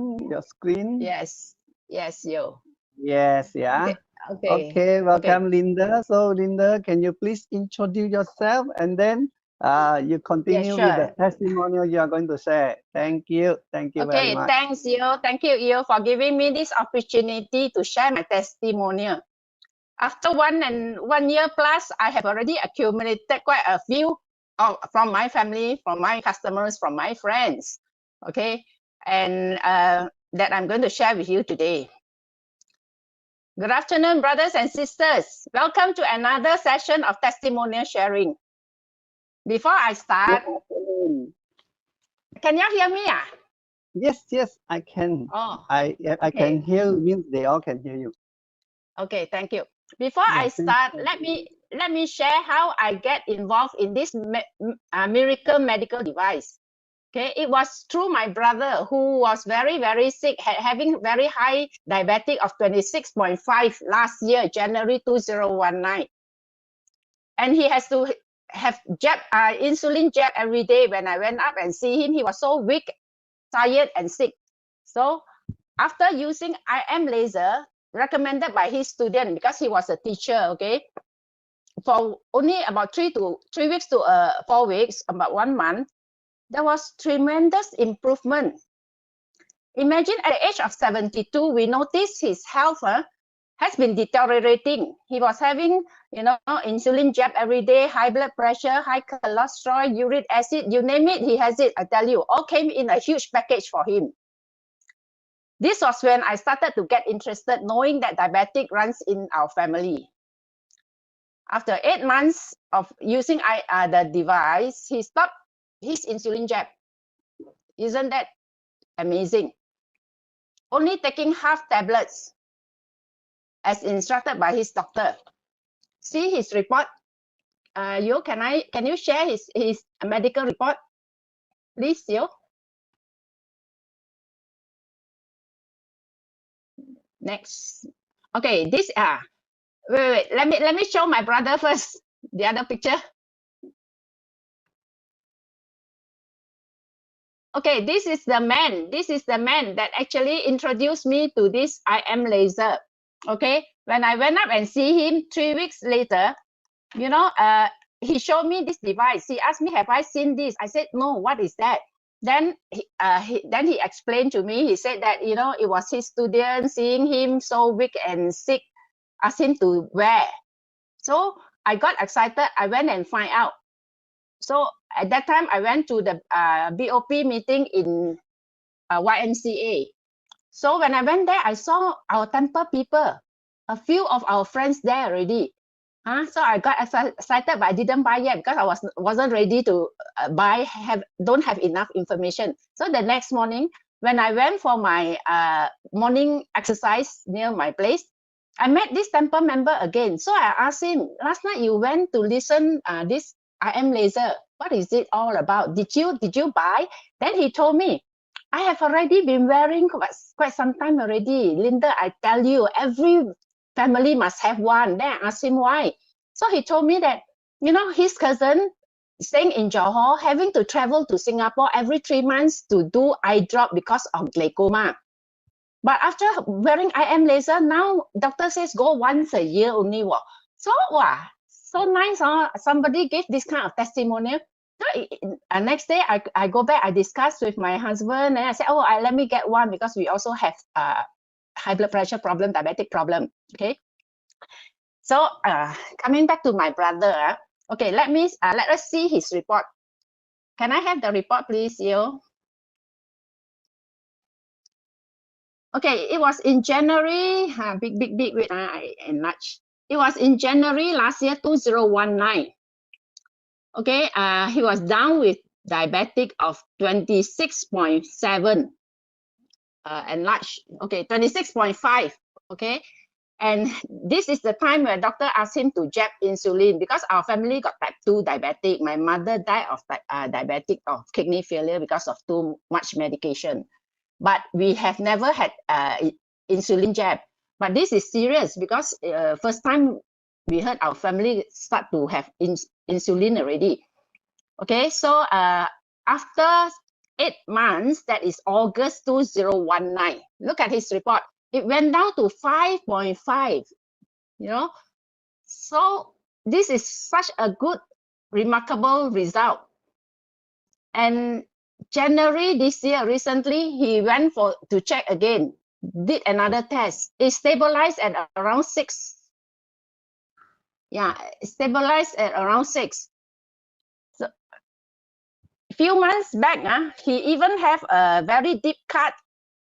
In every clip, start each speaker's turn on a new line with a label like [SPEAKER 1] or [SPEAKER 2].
[SPEAKER 1] your screen?
[SPEAKER 2] Yes. Yes, you.
[SPEAKER 1] Yes, yeah.
[SPEAKER 2] Okay. Okay.
[SPEAKER 1] Okay,
[SPEAKER 2] Okay.
[SPEAKER 1] welcome, Linda. So, Linda, can you please introduce yourself and then you
[SPEAKER 2] Yes,
[SPEAKER 1] continue with the
[SPEAKER 2] sure.
[SPEAKER 1] testimonial you are going to share. Thank you. Thank you very
[SPEAKER 2] Okay,
[SPEAKER 1] much.
[SPEAKER 2] thanks, you. Thank you, you, for giving me this opportunity to share my testimonial. After 1 year plus, I have already accumulated quite a few from my family, from my customers, from my friends. Okay, and that I'm going to share with you today. Good afternoon, brothers and sisters. Welcome to another session of testimonial sharing. Before I start, can you hear me?
[SPEAKER 1] Yes, yes, I can.
[SPEAKER 2] Oh,
[SPEAKER 1] I can
[SPEAKER 2] okay.
[SPEAKER 1] hear you, means they all can hear you.
[SPEAKER 2] Okay, thank you. Before
[SPEAKER 1] Yeah,
[SPEAKER 2] I start, let me share how I get involved in this miracle medical device. Okay, it was through my brother who was very, very sick, having very high diabetic of 26.5 last year, January 2019. And he has to have insulin jab every day. When I went up and see him, he was so weak, tired, and sick. So after using IM laser, recommended by his student, because he was a teacher, okay, for only about 3 weeks to 4 weeks, about 1 month, there was tremendous improvement. Imagine at the age of 72, we noticed his health has been deteriorating. He was having, insulin jab every day, high blood pressure, high cholesterol, uric acid, you name it, he has it. I tell you, all came in a huge package for him. This was when I started to get interested, knowing that diabetic runs in our family. After 8 months of using the device, he stopped his insulin jab. Isn't that amazing? Only taking half tablets as instructed by his doctor. See his report. Can you share his medical report, please, Yo? Next. Okay, this wait. Let me show my brother first. The other picture. Okay, this is the man. This is the man that actually introduced me to this IM laser. Okay, when I went up and see him 3 weeks later, he showed me this device. He asked me, "Have I seen this?" I said, "No. What is that?" Then he explained to me. He said that it was his student, seeing him so weak and sick, asked him to wear. So I got excited. I went and find out. So at that time, I went to the BOP meeting in YMCA. So when I went there, I saw our temple people, a few of our friends there already. So I got excited, but I didn't buy yet because I wasn't ready to buy. Don't have enough information. So the next morning, when I went for my morning exercise near my place, I met this temple member again. So I asked him, "Last night you went to listen this IM laser. What is it all about? Did you buy?" Then he told me, "I have already been wearing quite some time already. Linda, I tell you, every family must have one." Then I asked him why. So he told me that, his cousin staying in Johor, having to travel to Singapore every 3 months to do eye drop because of glaucoma. But after wearing IM laser, now doctor says go once a year only. So, so nice. Somebody gave this kind of testimonial. So, next day, I go back, I discuss with my husband, and I said, let me get one because we also have high blood pressure problem, diabetic problem. Okay. So coming back to my brother, okay, let us see his report. Can I have the report, please, Yo? Okay, it was in January. Big. Wait, I enlarge. It was in January last year, 2019. Okay, he was down with diabetic of 26.7. Enlarged. Okay, 26.5. Okay, and this is the time where doctor asked him to jab insulin because our family got type 2 diabetic. My mother died of diabetic of kidney failure because of too much medication. But we have never had insulin jab. But this is serious because first time we heard our family start to have insulin already. Okay, so after 8 months, that is August 2019. Look at his report. It went down to 5.5, you know. So this is such a good, remarkable result. And January this year, recently, he went to check again, did another test. It stabilized at around 6. Yeah, stabilized at around 6. So a few months back, he even have a very deep cut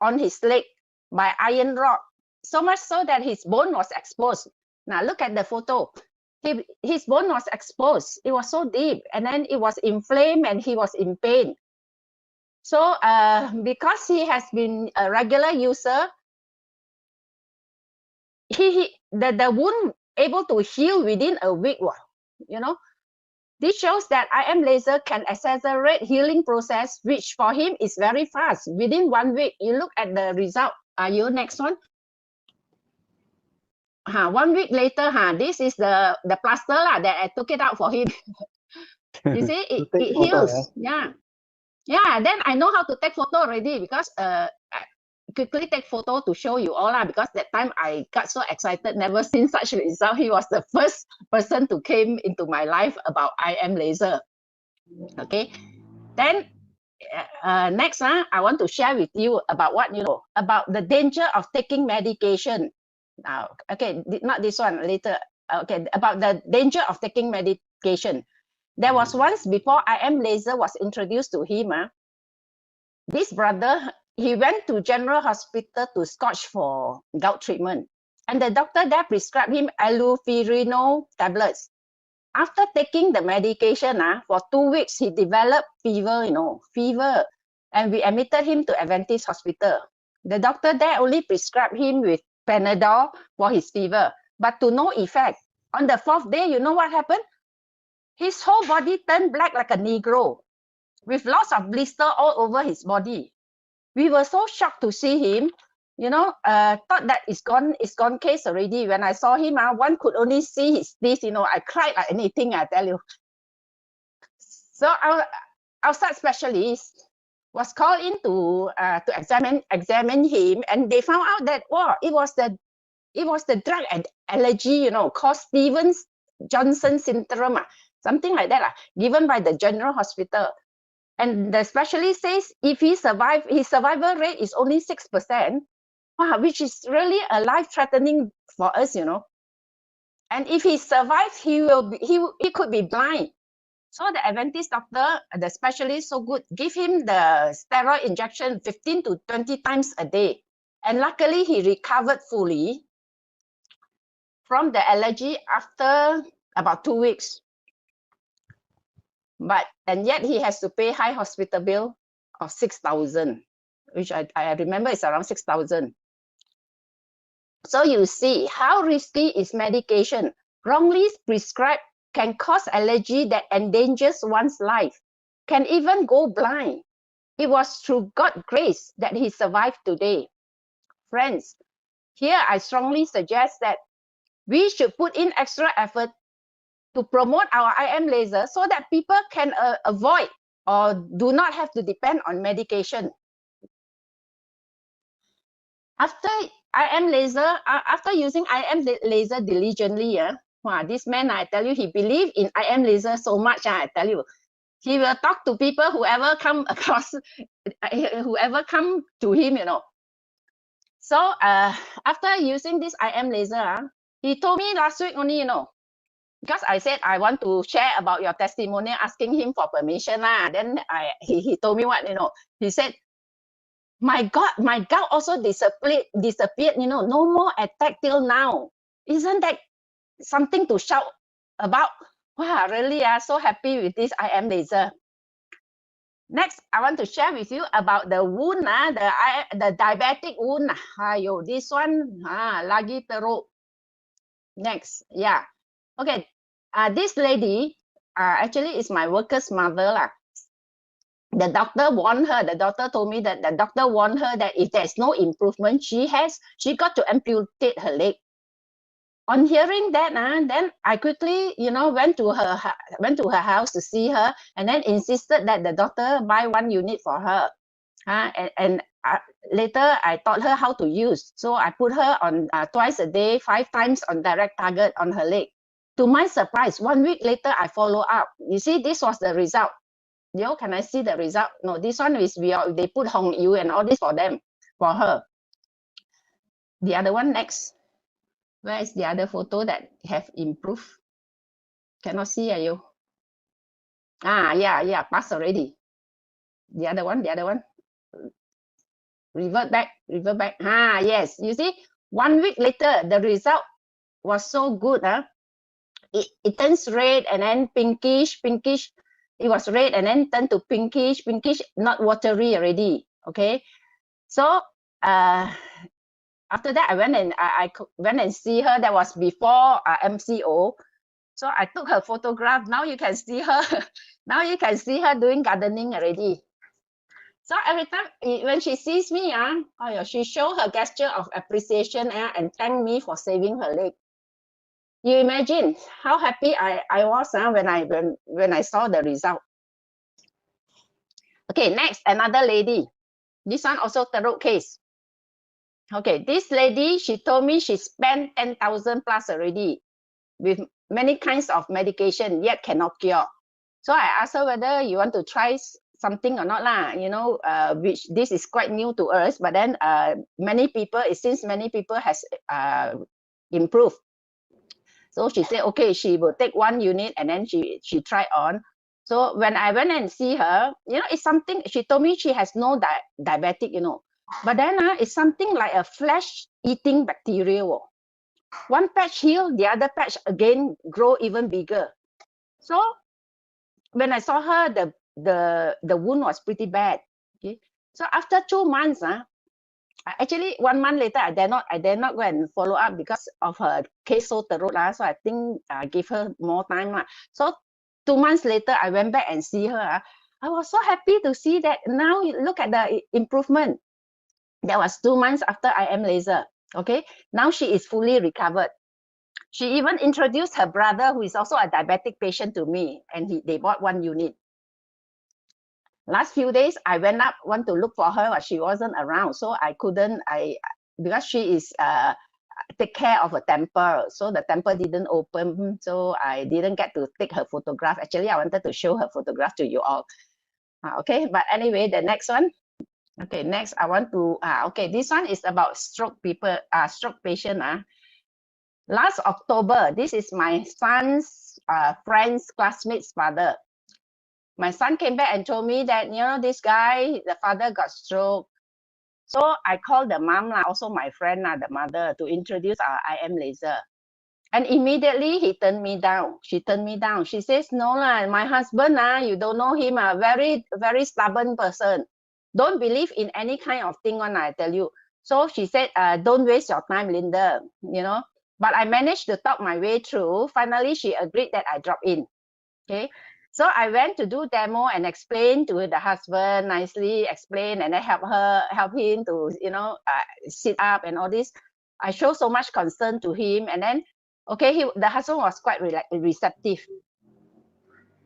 [SPEAKER 2] on his leg by iron rod, so much so that his bone was exposed. Now look at the photo. His bone was exposed. It was so deep, and then it was inflamed, and he was in pain. So because he has been a regular user, the wound able to heal within a week. You know, this shows that IM laser can accelerate healing process, which for him is very fast. Within 1 week, you look at the result. Are you next one? 1 week later, this is the plaster that I took it out for him. You see, it heals. Yeah. Then I know how to take photo already, because I quickly take photo to show you all, because that time I got so excited, never seen such a result. He was the first person to came into my life about IM laser. Okay, then next, I want to share with you about what you know about the danger of taking medication. Now, okay, not this one, later. Okay, about the danger of taking medication. There was once, before IM laser was introduced to him, this brother, he went to General Hospital to Scotch for gout treatment. And the doctor there prescribed him allopurinol tablets. After taking the medication, for 2 weeks, he developed fever, fever. And we admitted him to Adventist Hospital. The doctor there only prescribed him with Panadol for his fever, but to no effect. On the 4th day, you know what happened? His whole body turned black like a Negro, with lots of blister all over his body. We were so shocked to see him, thought that it's gone case already. When I saw him, one could only see his teeth, I cried like anything, I tell you. So our outside specialist was called in to examine him, and they found out that it was the drug allergy, called Stevens-Johnson syndrome, something like that, given by the General Hospital. And the specialist says if he survives, his survival rate is only 6%, which is really a life-threatening for us, And if he survives, he could be blind. So the Adventist doctor, the specialist, so good, give him the steroid injection 15 to 20 times a day. And luckily, he recovered fully from the allergy after about 2 weeks. And yet he has to pay high hospital bill of 6,000, which I remember is around 6,000. So you see how risky is medication. Wrongly prescribed can cause allergy that endangers one's life, can even go blind. It was through God's grace that he survived today. Friends, here I strongly suggest that we should put in extra effort to promote our IM laser so that people can avoid or do not have to depend on medication. After IM laser, after using IM laser diligently, this man, I tell you, he believed in IM laser so much, I tell you. He will talk to people, whoever come across, whoever come to him, So after using this IM laser, he told me last week only, because I said I want to share about your testimony, asking him for permission. Then he told me what, he said, my God, my gout also disappeared, no more attack till now. Isn't that something to shout about? Wow, really, so happy with this IM laser. Next, I want to share with you about the wound, the diabetic wound. This one, lagi teruk. Next, yeah. Okay, this lady actually is my worker's mother. The doctor warned her. The doctor told me that the doctor warned her that if there's no improvement, she got to amputate her leg. on hearing that, then I quickly, went to her house to see her, and then insisted that the doctor buy 1 unit for her. And later I taught her how to use. So I put her on twice a day, 5 times on direct target on her leg. To my surprise, 1 week later, I follow up. You see, this was the result. Can I see the result? No, this one is they put Hong Yu and all this for her. The other one next. Where is the other photo that have improved? Cannot see, are you? Yeah, passed already. The other one. Revert back. Yes, you see, 1 week later, the result was so good. It turns red and then pinkish. It was red and then turned to pinkish, not watery already. Okay, so after that, I went and see her. That was before MCO. So I took her photograph. Now you can see her. Now you can see her doing gardening already. So every time when she sees me, she show her gesture of appreciation and thank me for saving her leg. You imagine how happy I was when I saw the result. Okay, next, another lady. This one also thorough case. Okay, this lady, she told me she spent 10,000 plus already with many kinds of medication, yet cannot cure. So I asked her whether you want to try something or not lah. Which this is quite new to us, but then it seems many people has improved. So she said, okay, she will take 1 unit and then she tried on. So when I went and see her, it's something, she told me she has no diabetic, but then it's something like a flesh-eating bacteria. One patch heal, the other patch again grow even bigger. So when I saw her, the wound was pretty bad. Okay, so after 2 months, actually 1 month later, I dare not go and follow up because of her case so thorough. So I think I give her more time. So 2 months later, I went back and see her. I was so happy to see that now look at the improvement. That was 2 months after IM laser. Okay, now she is fully recovered. She even introduced her brother, who is also a diabetic patient, to me, and they bought 1 unit. Last few days, I want to look for her, but she wasn't around, so I couldn't. Because she is take care of a temple, so the temple didn't open, so I didn't get to take her photograph. Actually, I wanted to show her photograph to you all. Okay, but anyway, the next one. Okay, next I want to. Okay, this one is about stroke patient. Last October, this is my son's friend's classmate's father. My son came back and told me that, this guy, the father got stroke. So I called the mom, also my friend, the mother, to introduce our IM laser. And immediately he turned me down. She turned me down. She says, no, my husband, you don't know him, a very, very stubborn person. Don't believe in any kind of thing, I tell you. So she said, don't waste your time, Linda, But I managed to talk my way through. Finally, she agreed that I drop in. Okay. So I went to do demo and explain to the husband, nicely explain, and I help him to, sit up and all this. I show so much concern to him, and then, okay, the husband was quite receptive.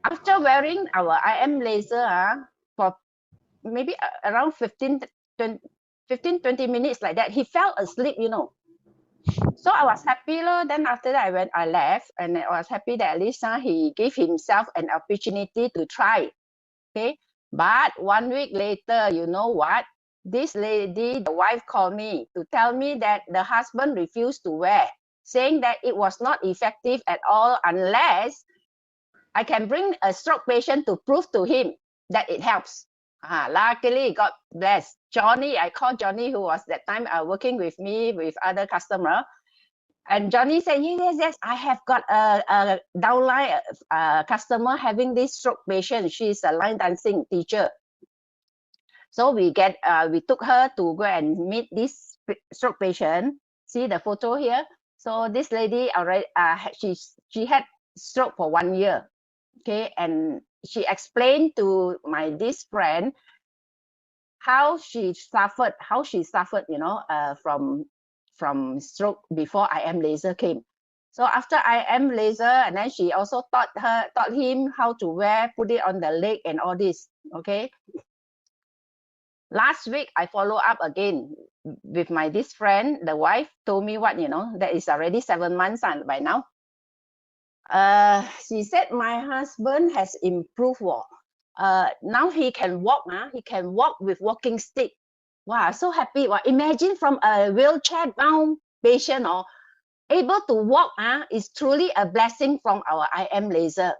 [SPEAKER 2] After wearing our IM laser for maybe around 15, 20 minutes like that, he fell asleep, So I was happy. Then after that, I left, and I was happy that at least he gave himself an opportunity to try. Okay. But 1 week later, you know what? This lady, the wife, called me to tell me that the husband refused to wear, saying that it was not effective at all unless I can bring a stroke patient to prove to him that it helps. Luckily, God bless Johnny. I called Johnny, who was that time working with me with other customer. And Johnny said, yes, I have got a downline customer having this stroke patient. She's a line dancing teacher. So we took her to go and meet this stroke patient. See the photo here. So this lady already, she had stroke for 1 year. Okay, and she explained to this friend how she suffered, from stroke before IM laser came. So after I am laser, and then she also taught him how to wear, put it on the leg and all this. Okay. Last week I follow up again with this friend. The wife told me what, that is already 7 months by now. She said my husband has improved. Now he can walk. He can walk with walking stick. Wow, so happy. Wow, imagine from a wheelchair bound patient or able to walk is truly a blessing from our IM laser.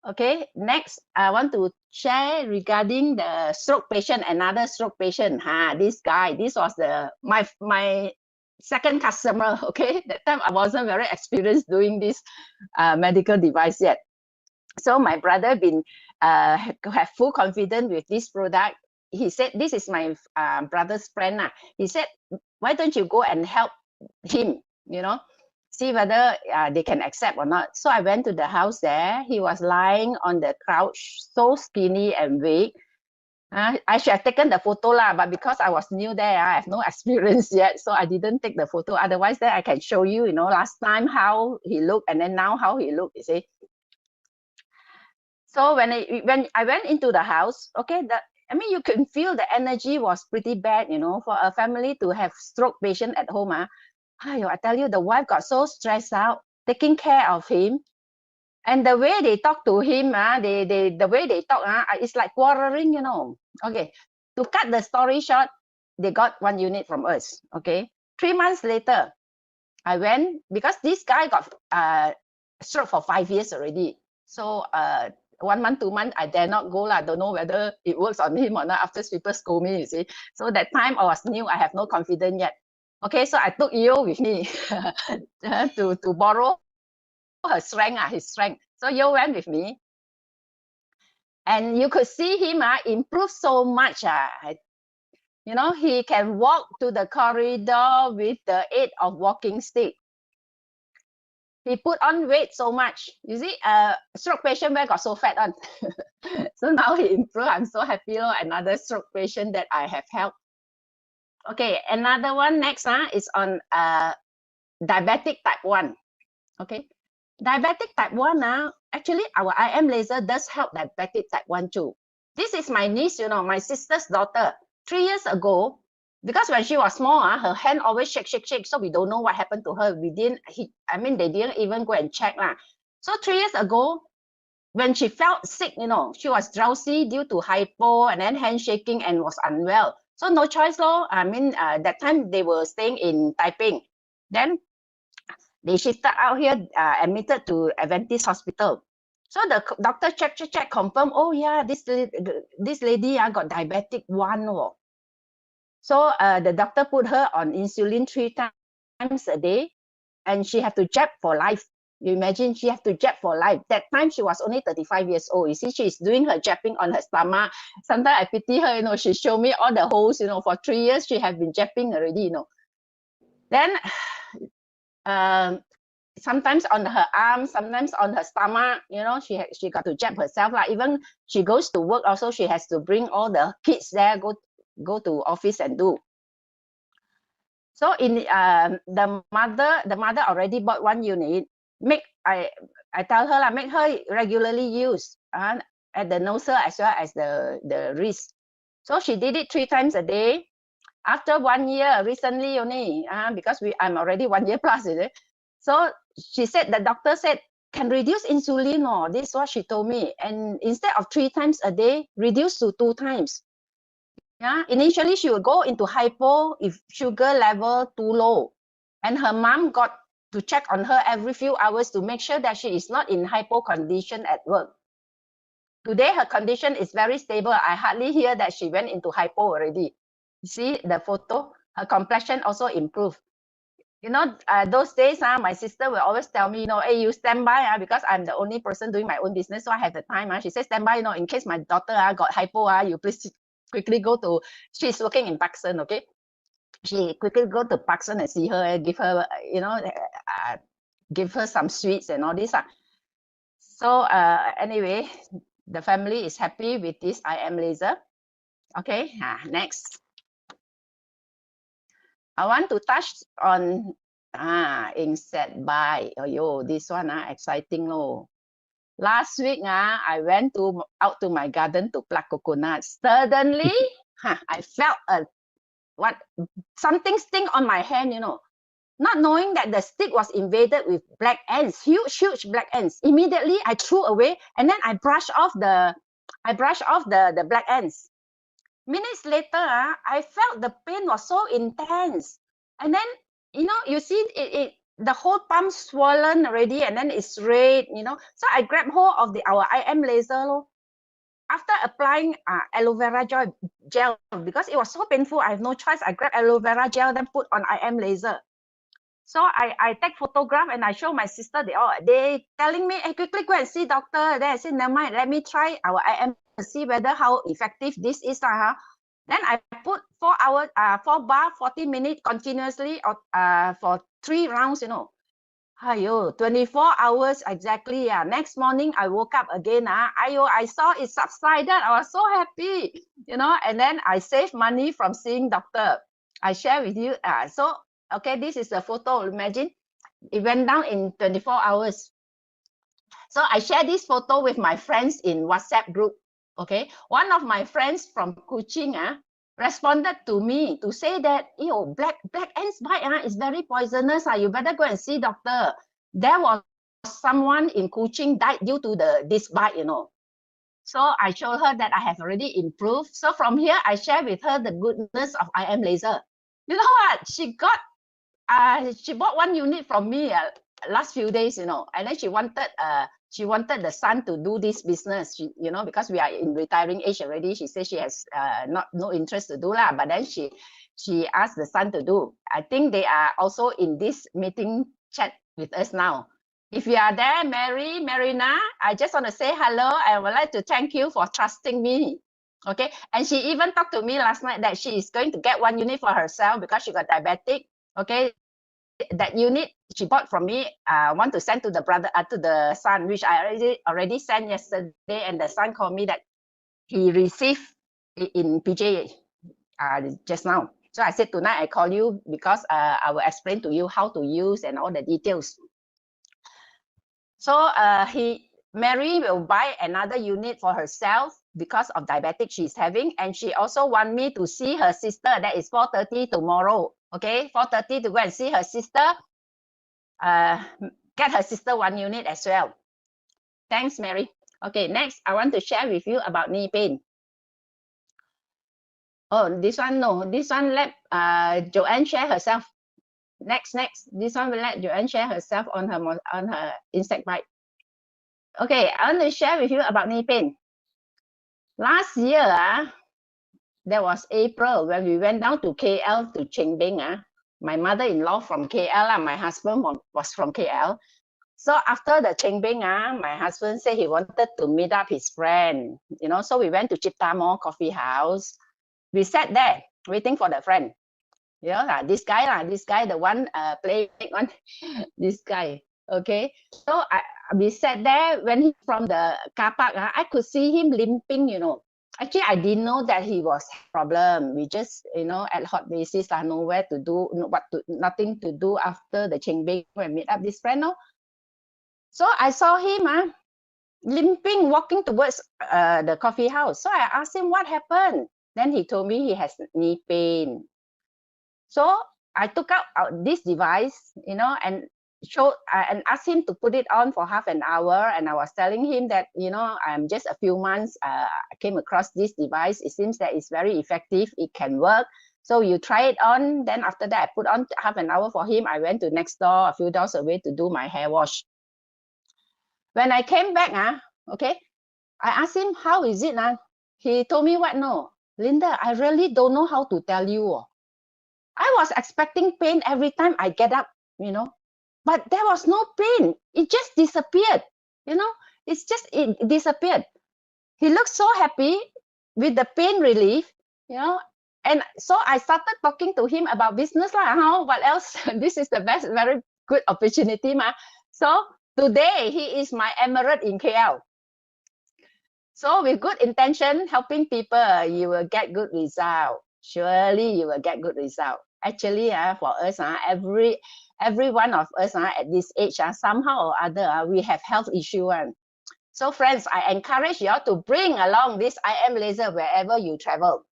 [SPEAKER 2] Okay, next I want to share regarding the stroke patient, another stroke patient. This guy, this was my second customer. Okay, that time I wasn't very experienced doing this medical device yet. So my brother have full confidence with this product. He said, this is my brother's friend. He said, why don't you go and help him, see whether they can accept or not. So I went to the house there. He was lying on the couch, so skinny and weak. I should have taken the photo but because I was new there, I have no experience yet, so I didn't take the photo. Otherwise, then I can show you, last time how he looked and then now how he looked, you see. So when I went into the house, okay, you can feel the energy was pretty bad, for a family to have stroke patient at home. I tell you, the wife got so stressed out taking care of him, and the way they talk to him, the way they talk, it's like quarreling, Okay, to cut the story short, they got 1 unit from us. Okay, 3 months later, I went because this guy got stroke for 5 years already. So 1 month, 2 months, I dare not go. Don't know whether it works on him or not. After people scold me, you see. So that time I was new. I have no confidence yet. Okay, so I took Yo with me to borrow her strength, his strength. So Yo went with me. And you could see him improve so much. He can walk to the corridor with the aid of walking stick. He put on weight so much. You see, stroke patient where got so fat on. So now he improved. I'm so happy. Another stroke patient that I have helped. Okay, another one next is on diabetic type 1. Okay, diabetic type 1 actually our IM laser does help diabetic type 1 too. This is my niece, my sister's daughter. 3 years ago, because when she was small, her hand always shake. So we don't know what happened to her. They didn't even go and check. So 3 years ago, when she felt sick, she was drowsy due to hypo and then hand shaking and was unwell. So no choice, that time they were staying in Taiping. Then they shifted out here, admitted to Adventist Hospital. So the doctor check, confirm, oh yeah, this lady got diabetic 1. So the doctor put her on insulin 3 times a day, and she had to jab for life. You imagine, she had to jab for life. That time she was only 35 years old. You see, she's doing her jabbing on her stomach. Sometimes I pity her, she showed me all the holes, for 3 years she had been jabbing already, Then sometimes on her arm, sometimes on her stomach, she got to jab herself. Even she goes to work also, she has to bring all the kids there, go to office and do. So in the mother already bought 1 unit. I tell her make her regularly use at the nostril as well as the wrist. So she did it 3 times a day. After 1 year, recently only, because I'm already 1 year plus, is it? So she said, the doctor said, can reduce insulin. This is what she told me. And instead of 3 times a day, reduce to 2 times. Initially she would go into hypo if sugar level too low. And her mom got to check on her every few hours to make sure that she is not in hypo condition at work. Today, her condition is very stable. I hardly hear that she went into hypo already. You see the photo? Her complexion also improved. Those days, my sister will always tell me, hey, you stand by, because I'm the only person doing my own business, so I have the time. She says, stand by, in case my daughter got hypo, you please quickly go to, she's working in Pakistan, okay? She quickly go to Pakistan and see her, give her, give her some sweets and all this. So anyway, the family is happy with this IM laser. Okay, next. I want to touch on Instead buy. Oh, yo, this one exciting no. Last week I went out to my garden to pluck coconuts. Suddenly, I felt something sting on my hand, you know. Not knowing that the stick was invaded with black ants, huge black ants. Immediately I threw away and then I brushed off the black ants. Minutes later, I felt the pain was so intense. And then, you know, you see the whole palm swollen already and then it's red, you know. So I grabbed hold of our IM laser. After applying aloe vera gel, because it was so painful, I have no choice. I grabbed aloe vera gel, then put on IM laser. So I take photograph and I show my sister. They telling me, hey, quickly go and see doctor. Then I said, never mind, let me try our IM to see whether how effective this is. Then I put 4 hours, 4 bar, 40 minutes continuously for 3 rounds, you know. 24 hours exactly. Next morning I woke up again. I saw it subsided. I was so happy, you know, and then I saved money from seeing doctor. I share with you. So okay, this is a photo. Imagine it went down in 24 hours. So I share this photo with my friends in WhatsApp group. Okay, one of my friends from Kuching responded to me to say that, black ants bite is very poisonous. You better go and see doctor. There was someone in Kuching died due to this bite, you know. So I showed her that I have already improved. So from here, I share with her the goodness of IM laser. You know what? She bought 1 unit from me last few days, you know, and then she wanted the son to do this business, you know, because we are in retiring age already. She said she has no interest to do lah, but then she asked the son to do. I think they are also in this meeting chat with us now. If you are there, Marina, I just want to say hello. I would like to thank you for trusting me. Okay, and she even talked to me last night that she is going to get 1 unit for herself because she got diabetic. Okay, that unit she bought from me, want to send to the brother, to the son, which I already sent yesterday, and the son called me that he received in PJ just now. So I said tonight I call you because I will explain to you how to use and all the details. So Mary will buy another unit for herself because of diabetic she's having, and she also want me to see her sister. That is 4:30 tomorrow. Okay, 4:30 to go and see her sister. Get her sister 1 unit as well. Thanks, Mary. Okay, next I want to share with you about knee pain. Oh, this one no. This one let Joanne share herself. Next. This one will let Joanne share herself on her insect bite. Okay, I want to share with you about knee pain. Last year, there was April when we went down to KL to Cheng Beng. My mother-in-law from KL, my husband was from KL. So after the Cheng Beng, my husband said he wanted to meet up his friend. You know, so we went to Chipta Mall Coffee House. We sat there waiting for the friend. You know, this guy, the one playing one, this guy. Okay, so we sat there. When he from the car park, I could see him limping, you know. Actually, I didn't know that he was problem. We just, you know, ad hoc basis, nowhere to do, nothing to do after the Cheng Beng when meet up this friend. No? So I saw him limping, walking towards the coffee house. So I asked him what happened. Then he told me he has knee pain. So I took out this device, you know, and asked him to put it on for half an hour. And I was telling him that, you know, I'm just a few months, I came across this device. It seems that it's very effective. It can work. So you try it on. Then after that, I put on half an hour for him. I went to next door, a few doors away, to do my hair wash. When I came back, okay, I asked him, how is it? He told me what? No, Linda, I really don't know how to tell you. I was expecting pain every time I get up, you know, but there was no pain. It just disappeared, you know, it disappeared. He looked so happy with the pain relief, you know, and so I started talking to him about business. What else? This is the best, very good opportunity. So today, he is my emirate in KL. So with good intention, helping people, you will get good result. surely you will get good result. Actually, for us, every one of us at this age, somehow or other, we have health issue. So friends, I encourage you all to bring along this IM laser wherever you travel.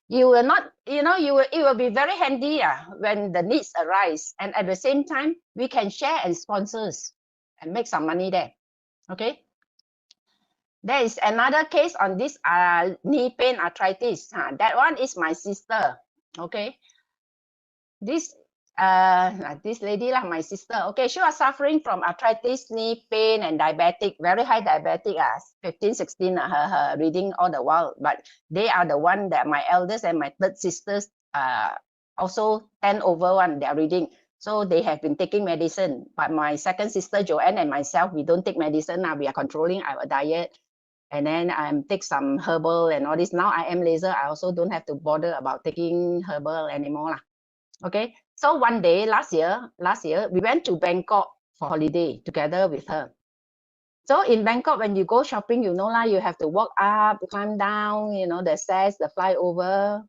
[SPEAKER 2] You will not, it will be very handy when the needs arise. And at the same time, we can share and sponsors and make some money there. Okay. There is another case on this knee pain arthritis. That one is my sister. Okay. This lady, my sister. Okay, she was suffering from arthritis, knee pain, and diabetic, very high diabetic, 15, 16, her reading all the while. But they are the one that my eldest and my third sisters also 10 over one, they are reading. So they have been taking medicine. But my second sister, Joanne, and myself, we don't take medicine now. We are controlling our diet. And then take some herbal and all this. Now I am laser. I also don't have to bother about taking herbal anymore. Okay, so one day last year, we went to Bangkok for holiday together with her. So in Bangkok, when you go shopping, you have to walk up, climb down, the stairs, the flyover.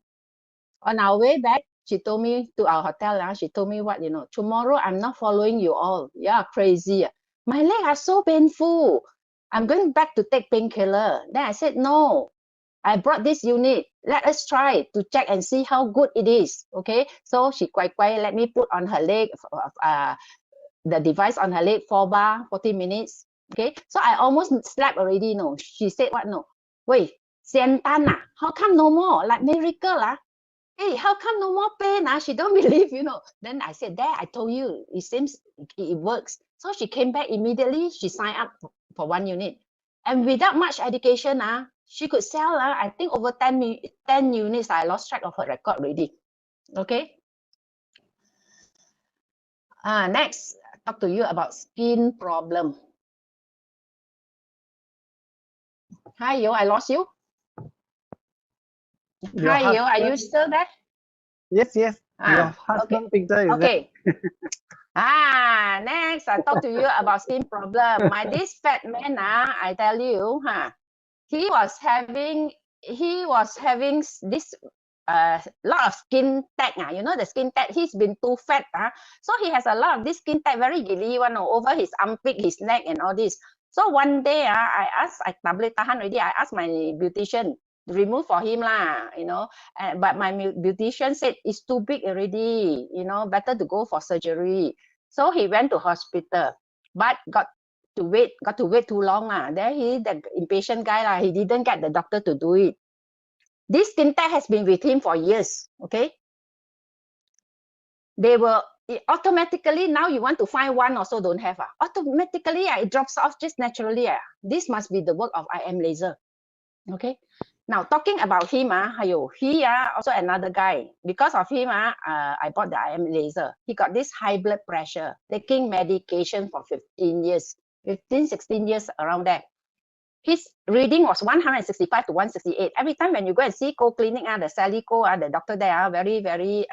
[SPEAKER 2] On our way back, she told me to our hotel, she told me what, tomorrow I'm not following you all. Yeah, crazy. My legs are so painful. I'm going back to take painkiller. Then I said, no, I brought this unit. Let us try to check and see how good it is. Okay, so she quite let me put on her leg, the device on her leg, 4 bar, 40 minutes. Okay, so I almost slept already. No, she said what? No, wait, Sientan, how come no more? Like miracle, hey, how come no more pain? She don't believe, Then I said, there, I told you, it seems it works. So she came back immediately. She signed up for 1 unit. And without much education, she could sell, I think, over 10 units. I lost track of her record already. Okay. Next, talk to you about skin problem. Hi, Yo, I lost you. Hi, Yo, are you still there?
[SPEAKER 1] Yes. Your husband picture is
[SPEAKER 2] okay. Next, I talk to you about skin problem. This fat man, I tell you, he was having this lot of skin tag. The skin tag. He's been too fat. So he has a lot of this skin tag, very gilly one over his armpit, his neck, and all this. So one day, I asked my beautician to remove for him but my beautician said it's too big already, better to go for surgery. So he went to hospital, but got to wait too long. Then the impatient guy, he didn't get the doctor to do it. This skin tag has been with him for years. Okay, they will automatically, now you want to find one also don't have. Automatically, it drops off just naturally. This must be the work of IM laser. Okay, now talking about him, he also another guy. Because of him, I bought the IM laser. He got this high blood pressure, taking medication for 15 years, 15, 16 years around there. His reading was 165 to 168. Every time when you go and see clinic, the Sally the doctor there, very, very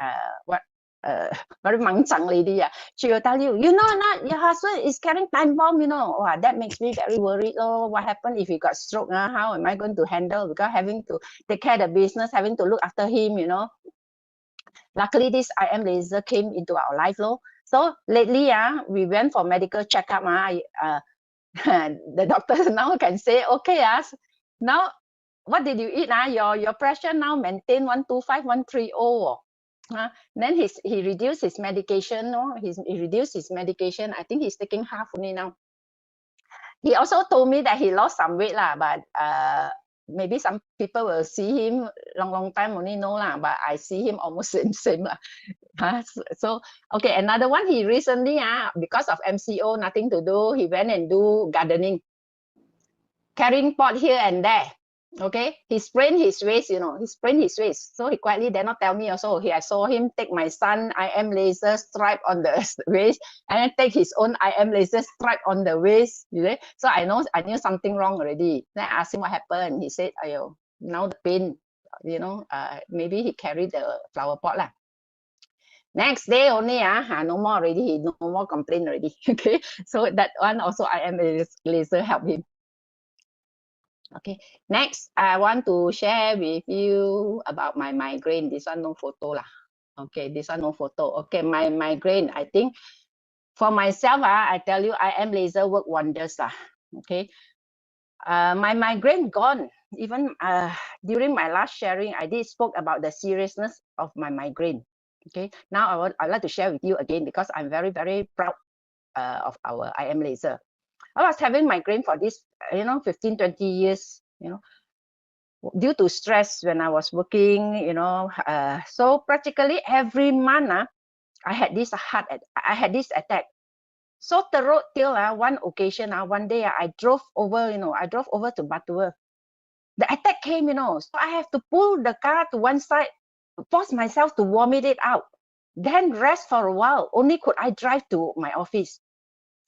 [SPEAKER 2] very mangchang lady. She will tell you, not your husband is carrying time bomb, that makes me very worried. What happened if he got stroke? How am I going to handle? Because having to take care of the business, having to look after him, Luckily, this IM laser came into our life. So lately, we went for medical checkup. The doctor now can say, okay, now what did you eat? Your pressure now maintain 125, 130. Then he reduced his medication. He reduced his medication. I think he's taking half only now. He also told me that he lost some weight, but maybe some people will see him long time only but I see him almost same. So okay, another one, he recently because of MCO, nothing to do, he went and do gardening, carrying pot here and there. Okay, he sprained his waist, So he quietly did not tell me also. I saw him take my son IM laser stripe on the waist, and then take his own IM laser stripe on the waist. So I knew something wrong already. Then I asked him what happened. He said, "Ayo, now the pain, maybe he carried the flower pot . Next day only, no more already. No more complaint already. Okay, so that one also IM laser help him. Okay, next I want to share with you about my migraine. This one no photo lah. Okay, this one no photo. Okay, my migraine, I think for myself, I tell you, I am laser work wonders lah. Okay, my migraine gone. Even during my last sharing, I did spoke about the seriousness of my migraine. Okay, now I'd like to share with you again because I'm very, very proud of our I am laser. I was having migraine for this, 15, 20 years, due to stress when I was working, so practically every month, I had this attack. So thorough till one occasion, one day I drove over to Batu. The attack came, so I have to pull the car to one side, force myself to vomit it out, then rest for a while. Only could I drive to my office.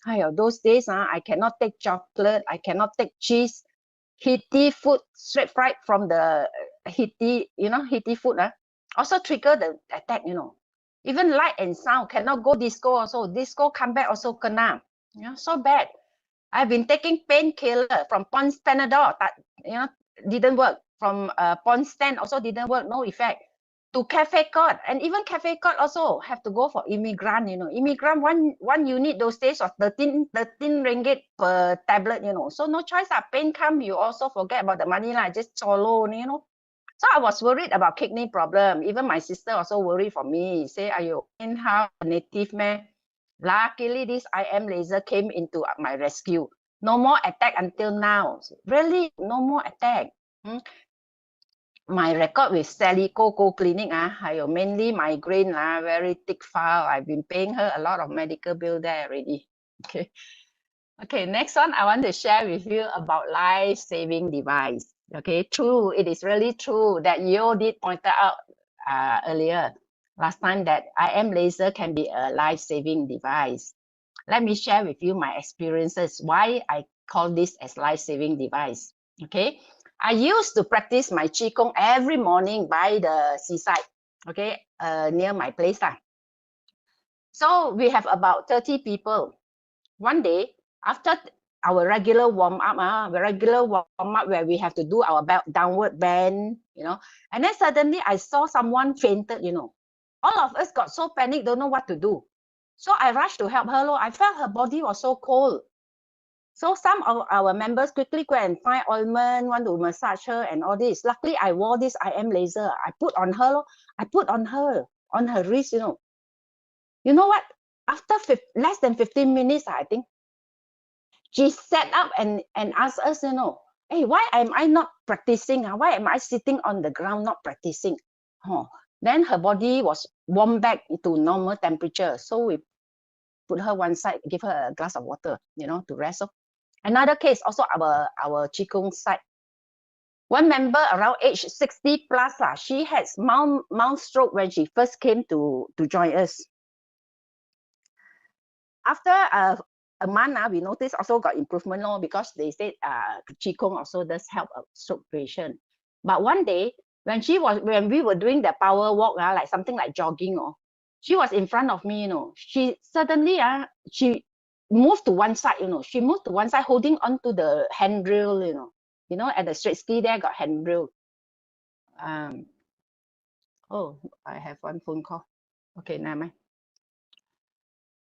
[SPEAKER 2] Those days, I cannot take chocolate, I cannot take cheese, heaty food, straight fried from the heaty food. Also trigger the attack, Even light and sound, cannot go disco also. Disco come back also kena. So bad. I've been taking painkiller from Panadol, didn't work. From Ponstan also didn't work, no effect. To Cafe Cod, and even Cafe Cod also have to go for immigrant, Immigrant one unit those days was 13 ringgit per tablet, So no choice, pain come, you also forget about the money, just solo, So I was worried about kidney problem. Even my sister also worried for me. Say, are you in how native man? Luckily, this IM laser came into my rescue. No more attack until now. Really, no more attack. My record with Sally Coco Clinic, mainly migraine, very thick file. I've been paying her a lot of medical bill there already. Okay. Okay, next one, I want to share with you about life-saving device. Okay, true, it is really true that you did point out earlier, last time, that IM laser can be a life-saving device. Let me share with you my experiences, why I call this as life-saving device. Okay, I used to practice my Qigong every morning by the seaside, okay, near my place. So we have about 30 people. One day, after our regular warm-up, where we have to do our downward bend, and then suddenly I saw someone fainted, All of us got so panicked, don't know what to do. So I rushed to help her. I felt her body was so cold. So some of our members quickly go and find ointment, want to massage her and all this. Luckily, I wore this IM laser. I put on her, on her wrist, You know what? After less than 15 minutes, I think, she sat up and asked us, hey, why am I not practicing? Why am I sitting on the ground not practicing? Then her body was warmed back to normal temperature. So we put her one side, give her a glass of water, to rest. Another case, also our Qigong side. One member around age 60 plus, she had mild stroke when she first came to join us. After a month, we noticed also got improvement, because they said Qigong also does help a stroke patient. But one day, when we were doing the power walk, like something like jogging, she was in front of me, She suddenly, she moved to one side, She moved to one side, holding onto the handrail, at the straight ski there got handrail. Oh, I have one phone call. Okay, never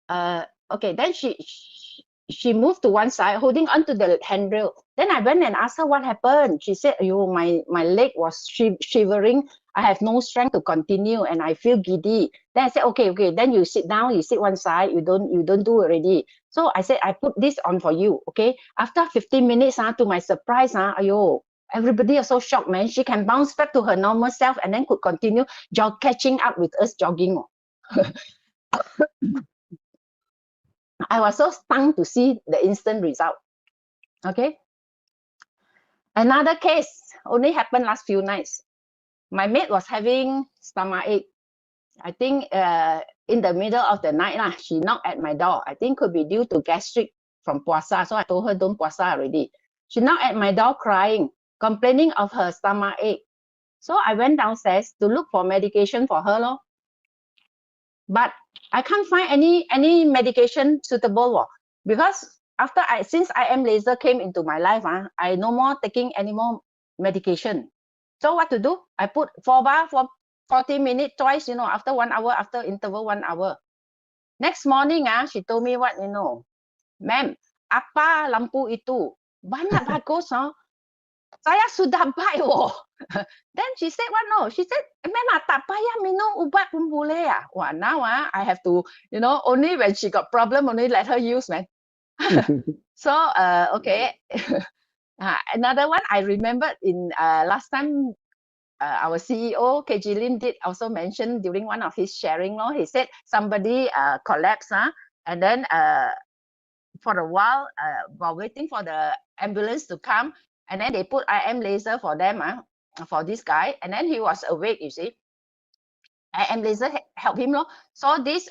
[SPEAKER 2] mind. Okay, then she moved to one side, holding onto the handrail. Then I went and asked her what happened. She said, my leg was shivering. I have no strength to continue and I feel giddy. Then I said, okay, then you sit down, you sit one side, you don't do already. So I said, I put this on for you, okay? After 15 minutes, to my surprise, everybody is so shocked, man. She can bounce back to her normal self and then could continue catching up with us jogging. I was so stunned to see the instant result. Okay. Another case only happened last few nights. My mate was having stomachache. I think in the middle of the night, she knocked at my door. I think could be due to gastric from puasa. So I told her, don't puasa already. She knocked at my door crying, complaining of her stomachache. So I went downstairs to look for medication for her. But I can't find any medication suitable, because since IM laser came into my life, I no more taking any more medication. So what to do? I put 4 bar for 40 minutes twice, after 1 hour, after interval 1 hour. Next morning, she told me what, ma'am, apa lampu itu? Banyak bagus, saya sudah buy, Then she said, what, no? She said, ma'am, tak payah minum ubat pun boleh, Wah, now, I have to, only when she got problem, only let her use, man. So, okay. Another one I remembered in last time, our CEO, KG Lim, did also mention during one of his sharing, he said somebody collapsed, and then for a while waiting for the ambulance to come, and then they put IM laser for them, for this guy, and then he was awake, you see. IM laser help him, so this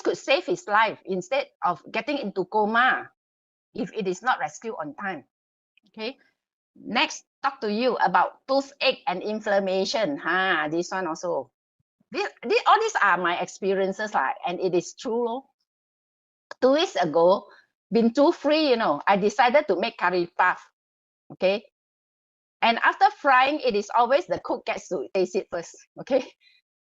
[SPEAKER 2] could save his life instead of getting into coma if it is not rescued on time. Okay, next, talk to you about toothache and inflammation. This one also. All these are my experiences, and it is true. 2 weeks ago, been too free, I decided to make curry puff. Okay, and after frying, it is always the cook gets to taste it first. Okay,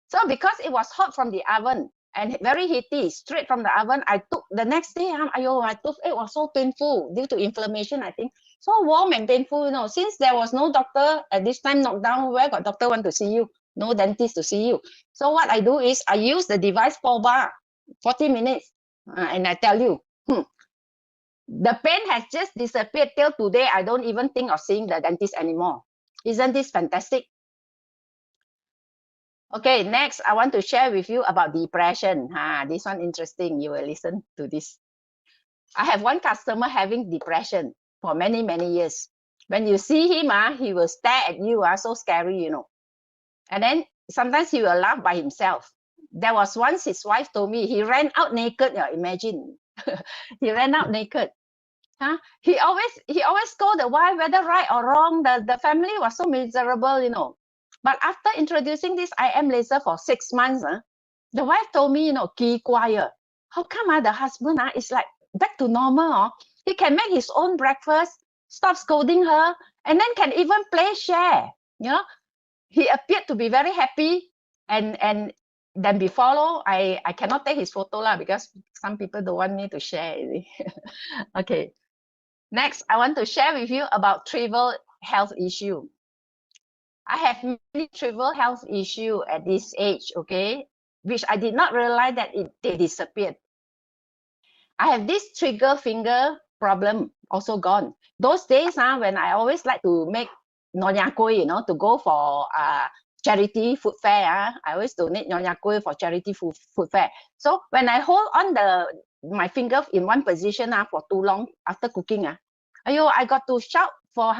[SPEAKER 2] so because it was hot from the oven and very heaty, straight from the oven, I took the next day, my toothache was so painful due to inflammation, I think. So warm and painful, since there was no doctor at this time, lockdown, where got doctor want to see you? No dentist to see you. So what I do is I use the device 4 bar, 40 minutes. And I tell you, the pain has just disappeared till today. I don't even think of seeing the dentist anymore. Isn't this fantastic? Okay, next, I want to share with you about depression. This one interesting. You will listen to this. I have one customer having depression for many, many years. When you see him, he will stare at you, so scary, And then sometimes he will laugh by himself. There was once his wife told me he ran out naked. Imagine, he ran out naked. He always scold the wife, whether right or wrong. The family was so miserable, But after introducing this IM laser for 6 months, the wife told me, keep quiet. How come the husband is like back to normal? He can make his own breakfast, stop scolding her, and then can even play share. He appeared to be very happy, and then before, I cannot take his photo because some people don't want me to share. Okay. Next, I want to share with you about trivial health issue. I have many trivial health issue at this age, okay, which I did not realize that they disappeared. I have this trigger finger problem also gone. Those days, when I always like to make Nyonya Kueh, to go for charity food fair, I always donate Nyonya Kueh for charity food fair. So when I hold on my finger in one position for too long after cooking, I got to shout for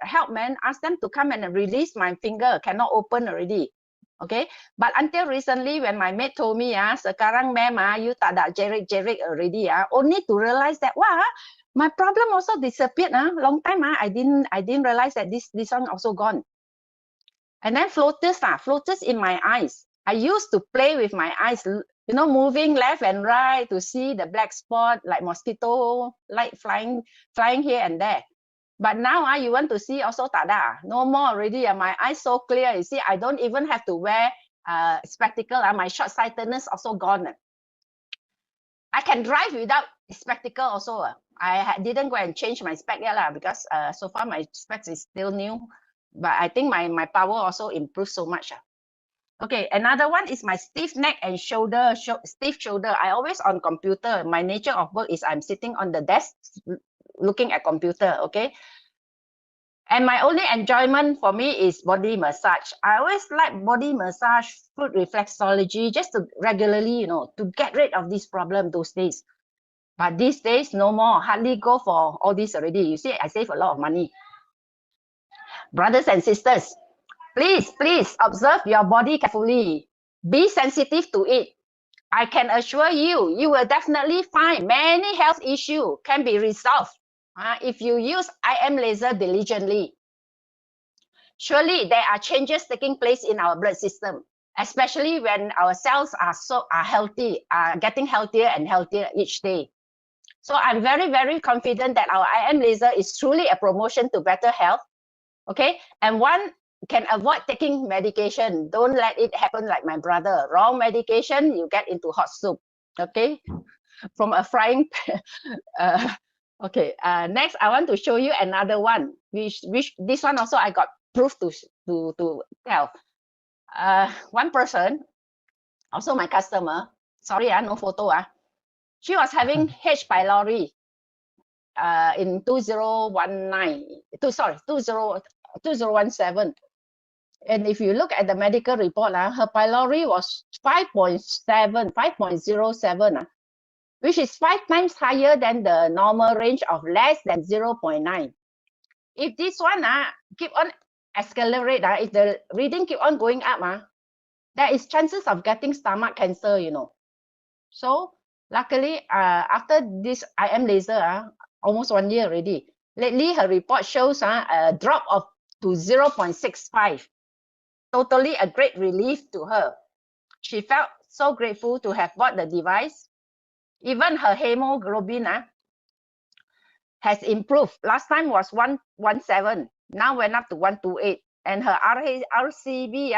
[SPEAKER 2] help, man. Ask them to come and release my finger. Cannot open already. Okay, but until recently, when my mate told me, sekarang ma'am, you tak ada jerit-jerit already, only to realize that, my problem also disappeared. Long time, I didn't realize that this one also gone. And then floaters in my eyes. I used to play with my eyes, moving left and right to see the black spot, like mosquito light flying here and there. But now you want to see also tada. No more already. My eyes so clear. You see, I don't even have to wear spectacle. My short-sightedness also gone. I can drive without spectacle also. I didn't go and change my spec yet because so far my specs is still new. But I think my power also improved so much. Okay, another one is my stiff neck and stiff shoulder. I always on computer. My nature of work is I'm sitting on the desk looking at computer, okay? And my only enjoyment for me is body massage. I always like body massage, foot reflexology, just to regularly, to get rid of this problem those days. But these days, no more. Hardly go for all this already. You see, I save a lot of money. Brothers and sisters, please observe your body carefully. Be sensitive to it. I can assure you, you will definitely find many health issues can be resolved if you use IM laser diligently. Surely there are changes taking place in our blood system, especially when our cells are healthy, are getting healthier and healthier each day. So I'm very, very confident that our IM laser is truly a promotion to better health. Okay, and one can avoid taking medication. Don't let it happen like my brother. Wrong medication, you get into hot soup. Okay, from a frying okay, next I want to show you another one, which this one also I got proof to tell. One person, also my customer, sorry, no photo. She was having H. pylori in 2017. And if you look at the medical report, her pylori was 5.07, which is 5 times higher than the normal range of less than 0.9. If this one keep on accelerate, if the reading keep on going up, there is chances of getting stomach cancer, you know. So luckily, after this IM laser, almost 1 year already. Lately, her report shows a drop of to 0.65. Totally a great relief to her. She felt so grateful to have bought the device. Even her hemoglobin has improved. Last time was 117, now went up to 128. And her RCB,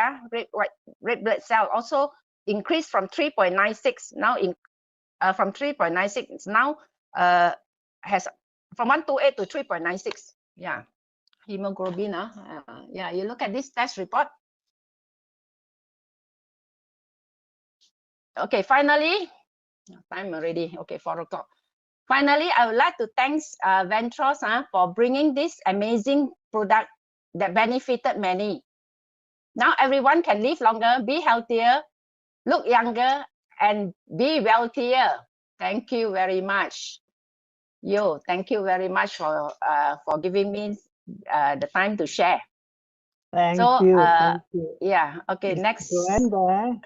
[SPEAKER 2] red blood cell, also increased from 3.96 now from 3.96 now has from 128 to 3.96. Yeah, hemoglobin. Yeah, you look at this test report. Okay, finally, time already. Okay, 4 o'clock. Finally, I would like to thank Ventros for bringing this amazing product that benefited many. Now everyone can live longer, be healthier, look younger, and be wealthier. Thank you very much. Yo, thank you very much for giving me the time to share.
[SPEAKER 1] Thank you. Thank you.
[SPEAKER 2] Yeah. Okay. Next.
[SPEAKER 1] Joanne there.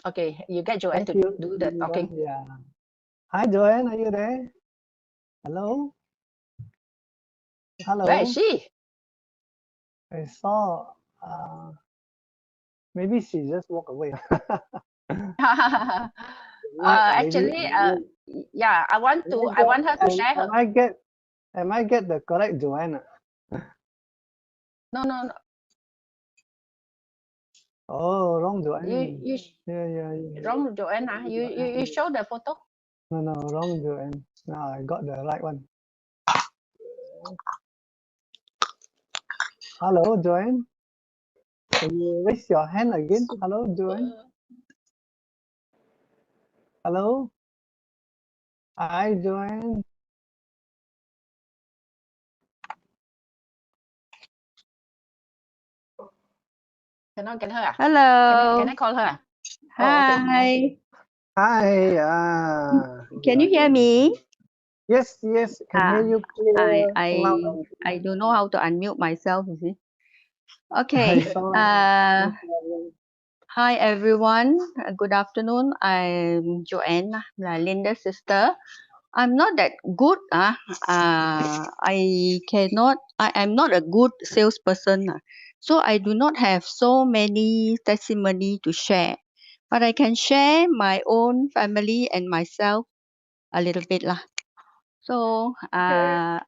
[SPEAKER 2] Okay. You get Joanne
[SPEAKER 1] Thank
[SPEAKER 2] to do the talking.
[SPEAKER 1] Yeah. Hi, Joanne. Are you there? Hello. Hello.
[SPEAKER 2] Where is she?
[SPEAKER 1] I saw. Maybe she just walked away.
[SPEAKER 2] Actually, yeah, I want her to share her.
[SPEAKER 1] Am I get the correct Joanna?
[SPEAKER 2] No.
[SPEAKER 1] Oh, wrong Joanne.
[SPEAKER 2] Yeah. Wrong Joanne. You show the photo.
[SPEAKER 1] No, wrong Joanne. No, I got the right one. Hello, Joanne. Can you raise your hand again? Hello, Joanne. Hello. Hi, Joanne.
[SPEAKER 2] Cannot get her.
[SPEAKER 3] Hello.
[SPEAKER 2] Can I call her?
[SPEAKER 3] Hi.
[SPEAKER 2] Oh, okay.
[SPEAKER 1] Hi.
[SPEAKER 3] Can you hear me?
[SPEAKER 1] Yes. Can hear you clear.
[SPEAKER 3] I don't know how to unmute myself, you see. Okay. Hi everyone. Good afternoon. I'm Joanne, Linda's sister. I'm not that good. I'm not a good salesperson. So I do not have so many testimony to share. But I can share my own family and myself a little bit lah. So I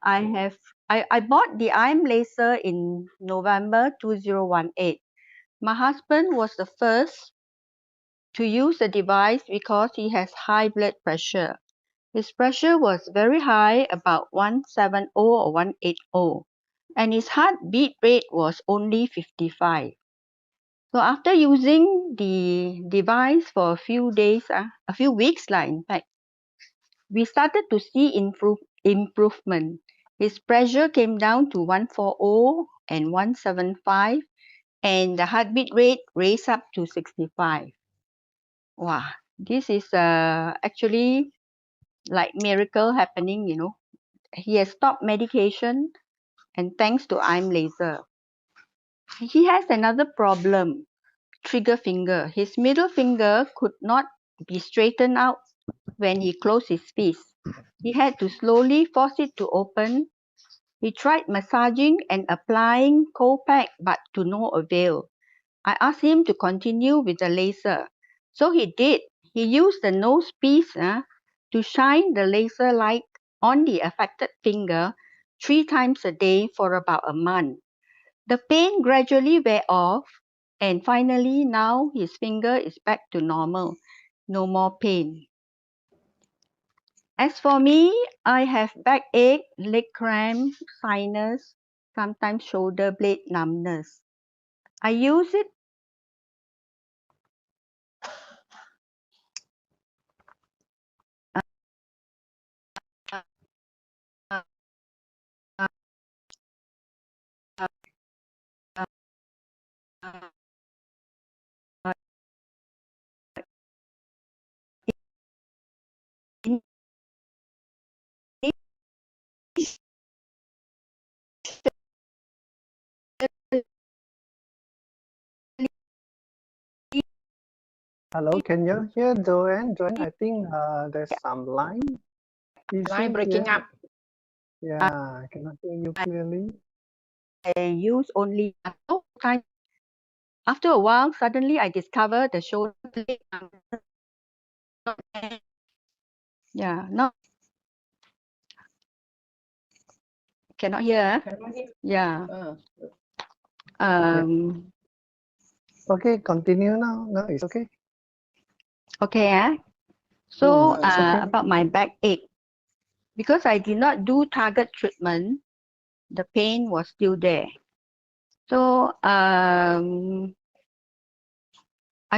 [SPEAKER 3] bought the IM laser in November 2018. My husband was the first to use the device because he has high blood pressure. His pressure was very high, about 170 or 180, and his heartbeat rate was only 55. So after using the device for a few weeks, in fact, we started to see improvement. His pressure came down to 140 and 175, and the heartbeat rate raised up to 65. Wow, this is actually like miracle happening, you know. He has stopped medication, and thanks to IM laser. He has another problem, trigger finger. His middle finger could not be straightened out when he closed his fist. He had to slowly force it to open. He tried massaging and applying cold pack, but to no avail. I asked him to continue with the laser. So he did. He used the nose piece to shine the laser light on the affected finger 3 times a day for about a month. The pain gradually wear off, and finally now his finger is back to normal. No more pain. As for me, I have backache, leg cramp, sinus, sometimes shoulder blade numbness. I use it
[SPEAKER 1] Hello, can you hear Joanne? Joanne, I think there's some line issue
[SPEAKER 2] Line breaking
[SPEAKER 1] here.
[SPEAKER 2] up.
[SPEAKER 1] Yeah, I cannot hear you clearly.
[SPEAKER 3] I use only time. After a while, suddenly I discovered the shoulder blade. Yeah, not cannot hear. Yeah.
[SPEAKER 1] Okay, continue now. No, it's okay.
[SPEAKER 3] Okay. So
[SPEAKER 1] It's okay.
[SPEAKER 3] about my backache, because I did not do target treatment, the pain was still there. So I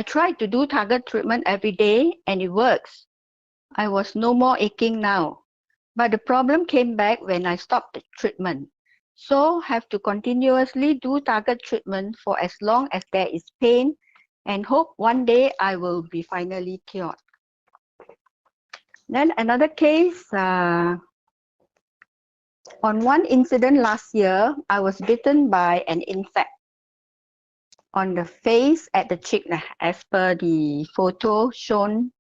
[SPEAKER 3] tried to do target treatment every day and it works. I was no more aching now. But the problem came back when I stopped the treatment. So have to continuously do target treatment for as long as there is pain and hope one day I will be finally cured. Then another case, on one incident last year, I was bitten by an insect on the face at the cheek as per the photo shown.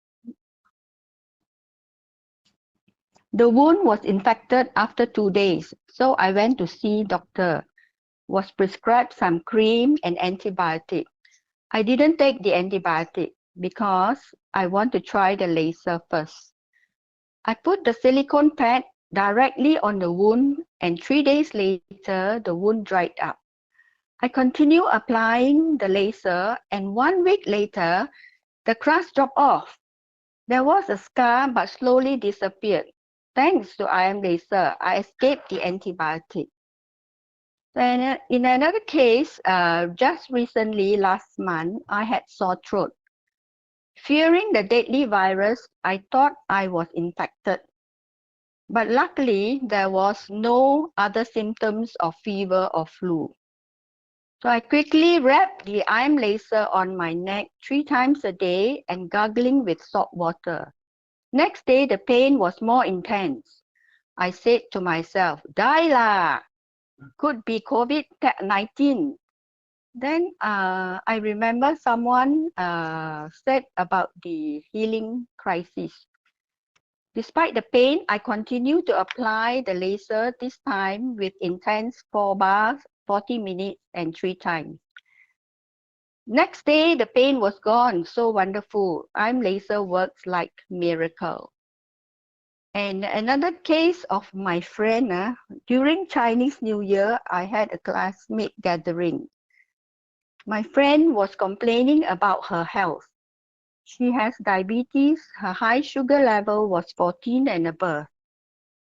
[SPEAKER 3] The wound was infected after 2 days, so I went to see doctor, was prescribed some cream and antibiotic. I didn't take the antibiotic because I want to try the laser first. I put the silicone pad directly on the wound and 3 days later, the wound dried up. I continue applying the laser and 1 week later, the crust dropped off. There was a scar but slowly disappeared. Thanks to IM laser, I escaped the antibiotic. Then in another case, just recently last month, I had sore throat. Fearing the deadly virus, I thought I was infected. But luckily, there was no other symptoms of fever or flu. So I quickly wrapped the IM laser on my neck 3 times a day and gargling with salt water. Next day, the pain was more intense. I said to myself, die lah, could be COVID-19. Then I remember someone said about the healing crisis. Despite the pain, I continued to apply the laser, this time with intense 4 bars, 40 minutes and 3 times. Next day, the pain was gone. So wonderful. IM laser works like miracle. And another case of my friend, during Chinese New Year, I had a classmate gathering. My friend was complaining about her health. She has diabetes. Her high sugar level was 14 and above.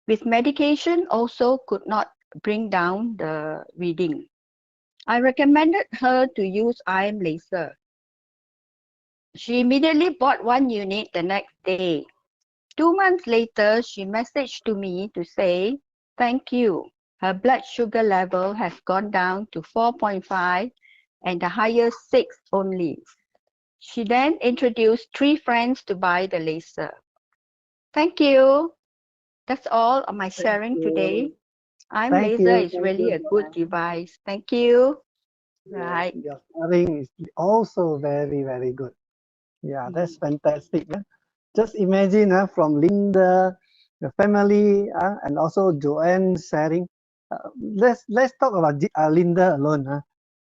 [SPEAKER 3] With medication, also could not bring down the reading. I recommended her to use IM laser. She immediately bought 1 unit the next day. 2 months later, she messaged to me to say, thank you. Her blood sugar level has gone down to 4.5 and the highest 6 only. She then introduced 3 friends to buy the laser. Thank you. That's all of my sharing today. IM
[SPEAKER 1] Thank
[SPEAKER 3] laser
[SPEAKER 1] you.
[SPEAKER 3] is really a good device. Thank you. Right.
[SPEAKER 1] Your sharing is also very, very good. Yeah, that's fantastic. Just imagine from Linda, the family, and also Joanne sharing. Let's talk about Linda alone.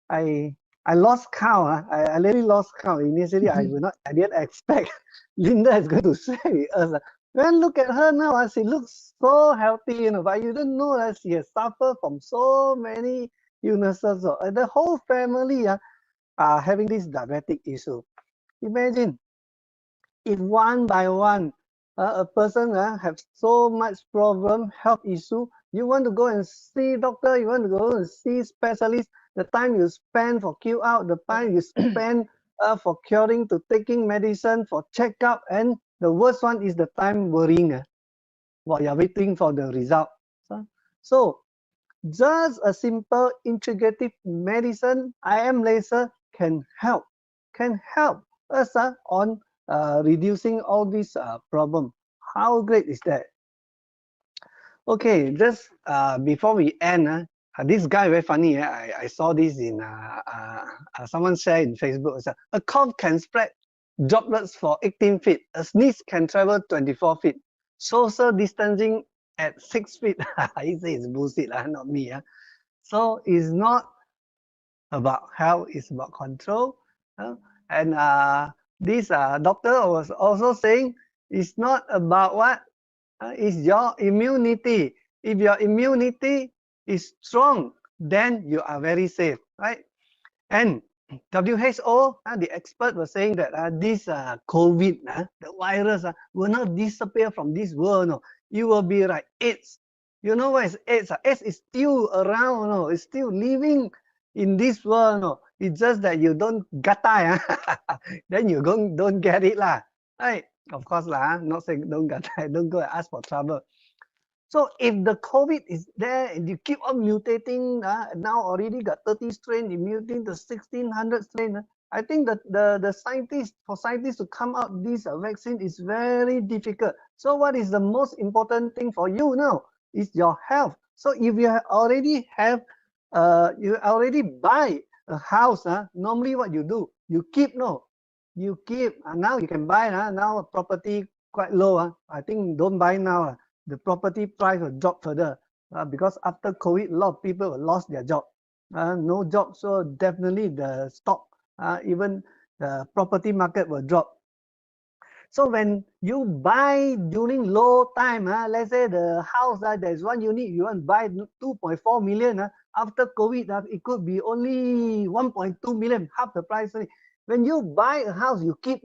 [SPEAKER 1] I lost count. I really lost count. Initially, I didn't expect Linda is going to share with us When look at her now, she looks so healthy, but you don't know that she has suffered from so many illnesses. So, the whole family are having this diabetic issue. Imagine if one by one a person have so much problem, health issue, you want to go and see doctor, you want to go and see specialist, the time you spend for queue out, the time you spend for curing, to taking medicine, for checkup, and the worst one is the time worrying while you're waiting for the result. So just a simple integrative medicine, IM laser can help us on reducing all these problem. How great is that? Okay, just before we end, this guy very funny. I saw this in someone shared in Facebook. A cough can spread droplets for 18 feet. A sneeze can travel 24 feet. Social distancing at 6 feet. He says it's bullshit, not me. So it's not about health, it's about control. And this doctor was also saying it's not about what? It's your immunity. If your immunity is strong, then you are very safe, right? And WHO, the expert was saying that this COVID, the virus, will not disappear from this world. No, it will be like AIDS. You know what is AIDS? AIDS is still around. No, it's still living in this world. No, it's just that you don't gatai, then you don't get it lah. Right? Of course lah. Not saying don't gatai, don't go and ask for trouble. So if the COVID is there and you keep on mutating, now already got 30 strain, you mutating to 1600 strain, I think that the scientists to come out this vaccine is very difficult. So what is the most important thing for you now is your health. So if you already have, you already buy a house, normally what you do, you keep, you keep, now you can buy, now property quite low, I think don't buy now. The property price will drop further because after COVID, a lot of people lost their job. No job, so definitely the stock, even the property market will drop. So when you buy during low time, let's say the house, there's one unit, you want to buy 2.4 million. After COVID, it could be only 1.2 million, half the price. When you buy a house, you keep,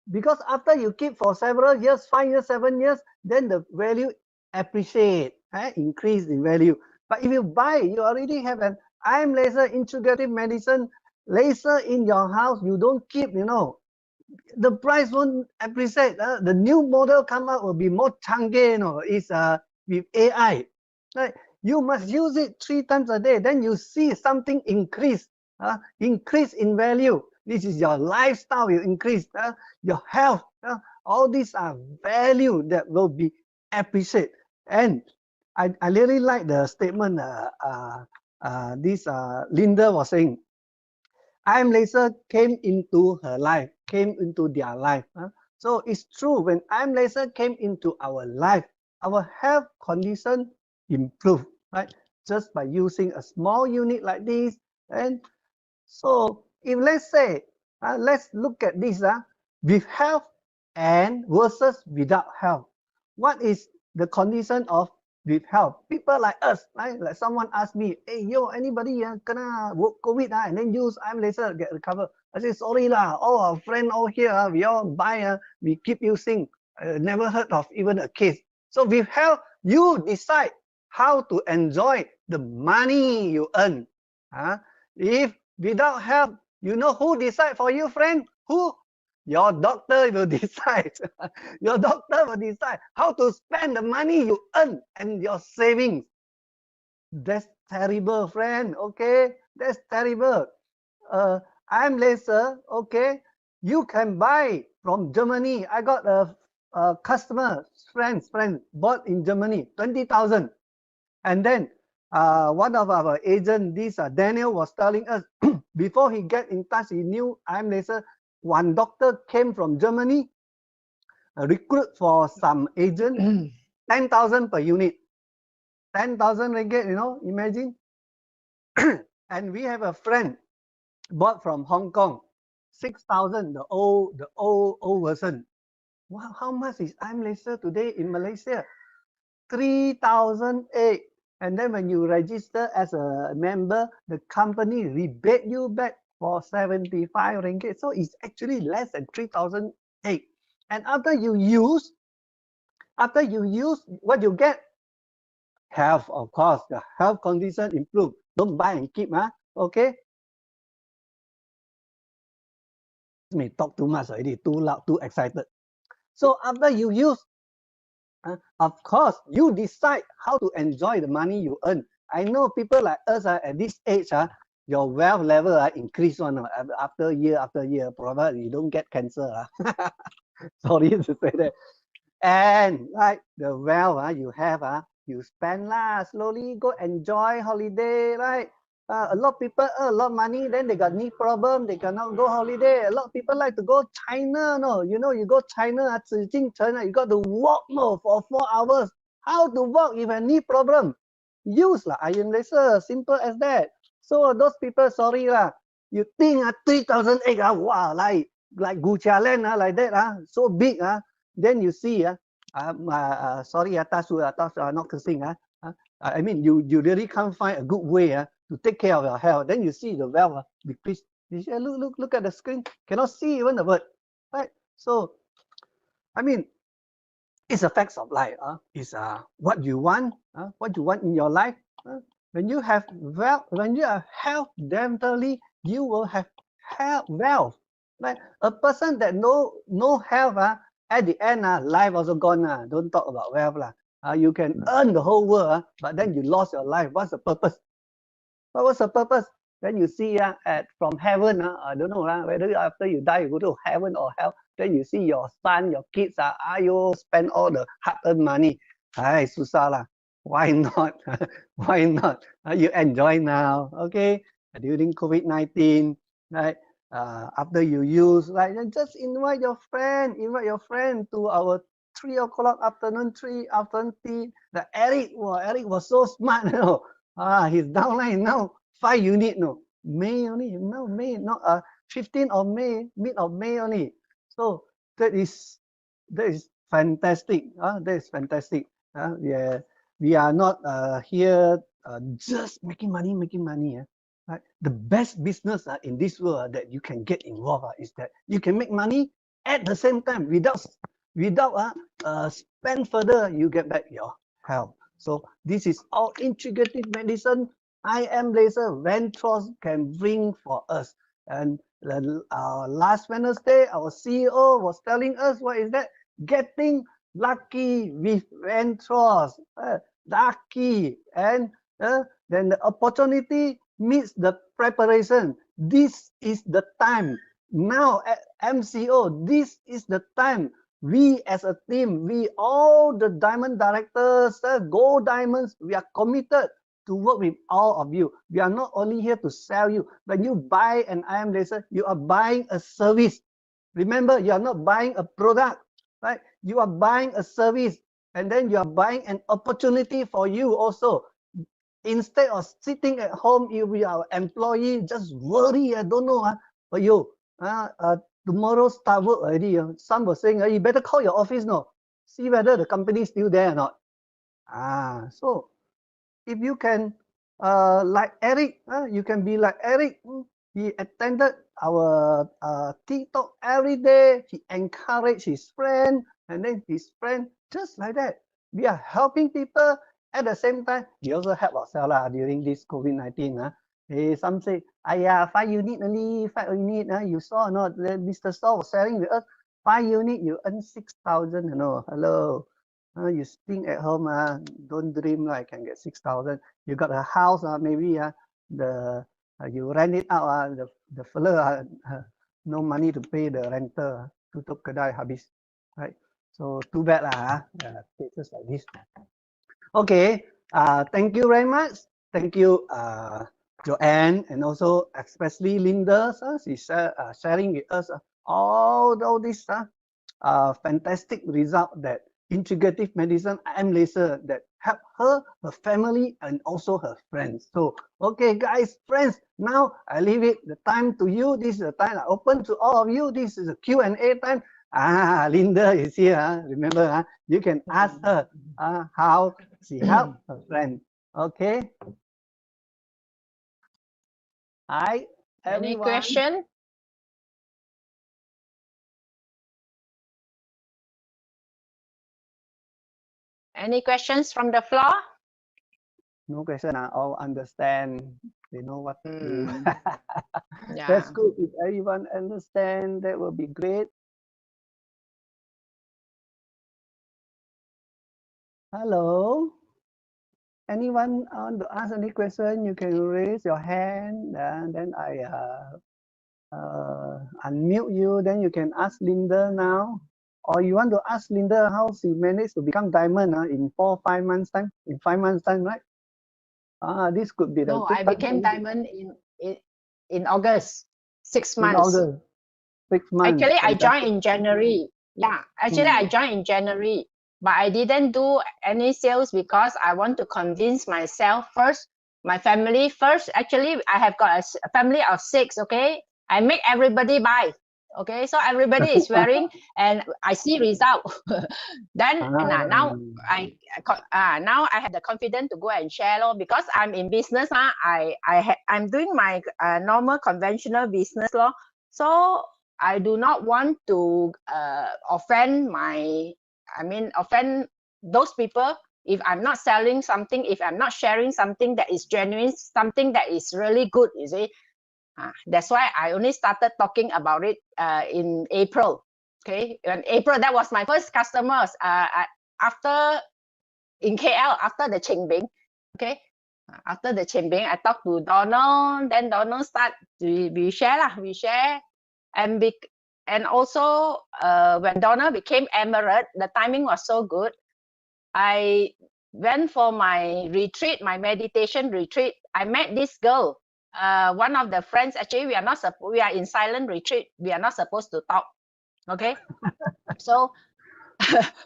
[SPEAKER 1] because after you keep for several years, 5 years, 7 years, then the value appreciate, increase in value. But if you buy, you already have an IM laser integrative medicine laser in your house, you don't keep, the price won't appreciate. The new model come out will be more chunky, it's with AI. Right? You must use it 3 times a day, then you see something increase, increase in value. This is your lifestyle will increase, your health. All these are value that will be appreciated. And I really like the statement this Linda was saying. IM laser came into her life, came into their life. So it's true, when IM laser came into our life, our health condition improved, right? Just by using a small unit like this. And so if let's say, let's look at this with health and versus without health. What is the condition of with health? People like us, right? Like someone asked me, hey, yo, anybody kena COVID and then use IM laser get recovered? I say, sorry lah, all our friends all here, we all buy, we keep using. Never heard of even a case. So with health, you decide how to enjoy the money you earn. If without help, you know who decide for you, friend? Who? Your doctor will decide. Your doctor will decide how to spend the money you earn and your savings. That's terrible, friend. Okay, that's terrible. I'm laser. Okay, you can buy from Germany. I got a customer, friends, bought in Germany, 20,000. And then one of our agent, this Daniel, was telling us before he get in touch, he knew IM laser. One doctor came from Germany, recruit for some agent, 10,000 per unit. 10,000 ringgit, imagine. And we have a friend bought from Hong Kong, 6,000, the old version. Wow, how much is IM laser today in Malaysia? 3,008. And then when you register as a member, the company rebate you back for 75 ringgit. So it's actually less than 3,008. And after you use, what you get? Health, of course. The health condition improve. Don't buy and keep, huh? Okay? May talk too much already, too loud, too excited. So after you use, of course, you decide how to enjoy the money you earn. I know people like us at this age, your wealth level increase on after year, provided you don't get cancer. Sorry to say that. And like the wealth you have, you spend lah, slowly go enjoy holiday, right? A lot of people earn a lot of money, then they got knee problem, they cannot go holiday. A lot of people like to go China, no? You know, you go China, you got to walk, no, for 4 hours. How to walk if you have knee problem? Use lah, iron laser, simple as that. So those people, sorry lah, you think 3,008, wow, like Gucci land, like that, so big, then you see, sorry, Tasu, not cursing, I mean, you really can't find a good way to take care of your health. Then you see the wealth decrease. You say, look at the screen, cannot see even the word, right? So, I mean, it's a fact of life. It's what you want in your life. When you have wealth, when you are health, definitely you will have wealth. Like a person that no health, at the end, life also gone. Don't talk about wealth. You can earn the whole world, but then you lost your life. What's the purpose? What was the purpose? Then you see from heaven, I don't know whether after you die you go to heaven or hell. Then you see your son, your kids, you spend all the hard-earned money. Ay, susah lah. Why not? Why not? You enjoy now, okay? During COVID-19, right? After you use, right? Then just invite your friend to our 3 o'clock afternoon tea. The Eric was so smart, you know. His downline now 5 unit, no. May only, no, May, not 15 of May, mid of May only. So that is fantastic. That is fantastic. Yeah, we are not here just making money. Right? The best business in this world that you can get involved is that you can make money at the same time without spend further, you get back your health. So this is all integrative medicine. IM laser Ventros can bring for us. And last Wednesday, our CEO was telling us what is that? Getting lucky with Ventros. Lucky. And then the opportunity meets the preparation. This is the time. Now at MCO, this is the time. We as a team, we all the diamond directors, gold diamonds, we are committed to work with all of you. We are not only here to sell you. When you buy an IM laser, you are buying a service. Remember, you are not buying a product, right? You are buying a service, and then you are buying an opportunity for you also. Instead of sitting at home, if you are an employee, just worry, I don't know, for you. Tomorrow start work already. Some were saying, you better call your office, no? See whether the company is still there or not. So if you can, like Eric, you can be like Eric. He attended our TikTok every day. He encouraged his friend, and then his friend, just like that. We are helping people. At the same time, we also help ourselves during this COVID-19. Some say, 5 unit only, 5 unit. You saw or not? Mr. Saw was selling with us. 5 unit, you earn 6,000. Hello. You staying at home, don't dream I can get 6,000. You got a house, maybe you rent it out, the fella no money to pay the rental, tutup kedai habis, right? So too bad cases like this. Okay, thank you very much. Thank you, Joanne, and also especially Linda. She's sharing with us all this fantastic result that integrative medicine IM laser that help her family, and also her friends. So, okay, guys, friends, now I leave it the time to you. This is the time I open to all of you. This is a Q&A time. Linda is here. Remember, you can ask her how she helped her friend. Okay. Hi,
[SPEAKER 2] Any
[SPEAKER 1] everyone.
[SPEAKER 2] question? Any questions from the floor?
[SPEAKER 1] No question. All understand. They know what to do.
[SPEAKER 2] Yeah.
[SPEAKER 1] That's good. If everyone understand, that will be great. Hello. Anyone want to ask any question? You can raise your hand, and then I unmute you. Then you can ask Linda now. Or you want to ask Linda how she managed to become diamond in 4 or 5 months time? In 5 months time, right? This could be the
[SPEAKER 2] No,
[SPEAKER 1] good
[SPEAKER 2] I
[SPEAKER 1] time
[SPEAKER 2] became diamond in August, 6
[SPEAKER 1] in
[SPEAKER 2] months.
[SPEAKER 1] August. 6 months.
[SPEAKER 2] Actually, I
[SPEAKER 1] Fantastic.
[SPEAKER 2] joined in January. Yeah, actually, I joined in January, but I didn't do any sales because I want to convince myself first, my family first. Actually, I have got a family of 6. Okay, I make everybody buy. Okay, so everybody is wearing, and I see result. Then now now I have the confidence to go and share lor, because I'm in business. I'm doing my normal conventional business lor. So I do not want to offend offend those people if I'm not selling something, if I'm not sharing something that is genuine, something that is really good, you see. That's why I only started talking about it in April. Okay, in April, that was my first customers after in KL, after the Qingbing. Okay, after the Qingbing, I talked to Donald, then Donald start, we share lah, we share. And also when Donald became emirate, the timing was so good. I went for my retreat, my meditation retreat. I met this girl, one of the friends. Actually, we are in silent retreat, we are not supposed to talk. Okay, so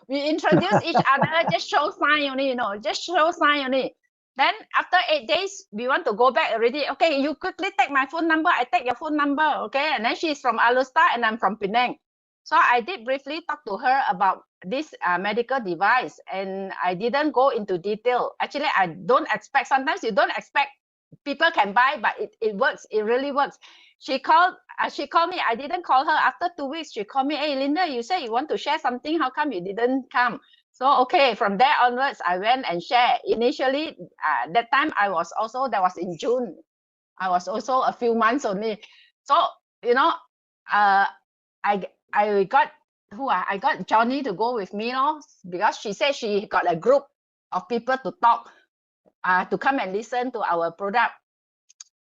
[SPEAKER 2] we introduce each other, just show sign only, just show sign only. Then after 8 days, we want to go back already. Okay, you quickly take my phone number, I take your phone number. Okay, and then she's from Alustar and I'm from Penang. So I did briefly talk to her about this medical device, and I didn't go into detail. Actually, I don't expect, sometimes you don't expect people can buy, but it works, it really works. She called me. I didn't call her. After 2 weeks, she called me. Hey, Linda, you said you want to share something. How come you didn't come? So, okay, from there onwards, I went and shared. Initially, that time that was in June. I was also a few months only. So, I got I got Johnny to go with me, because she said she got a group of people to talk, to come and listen to our product.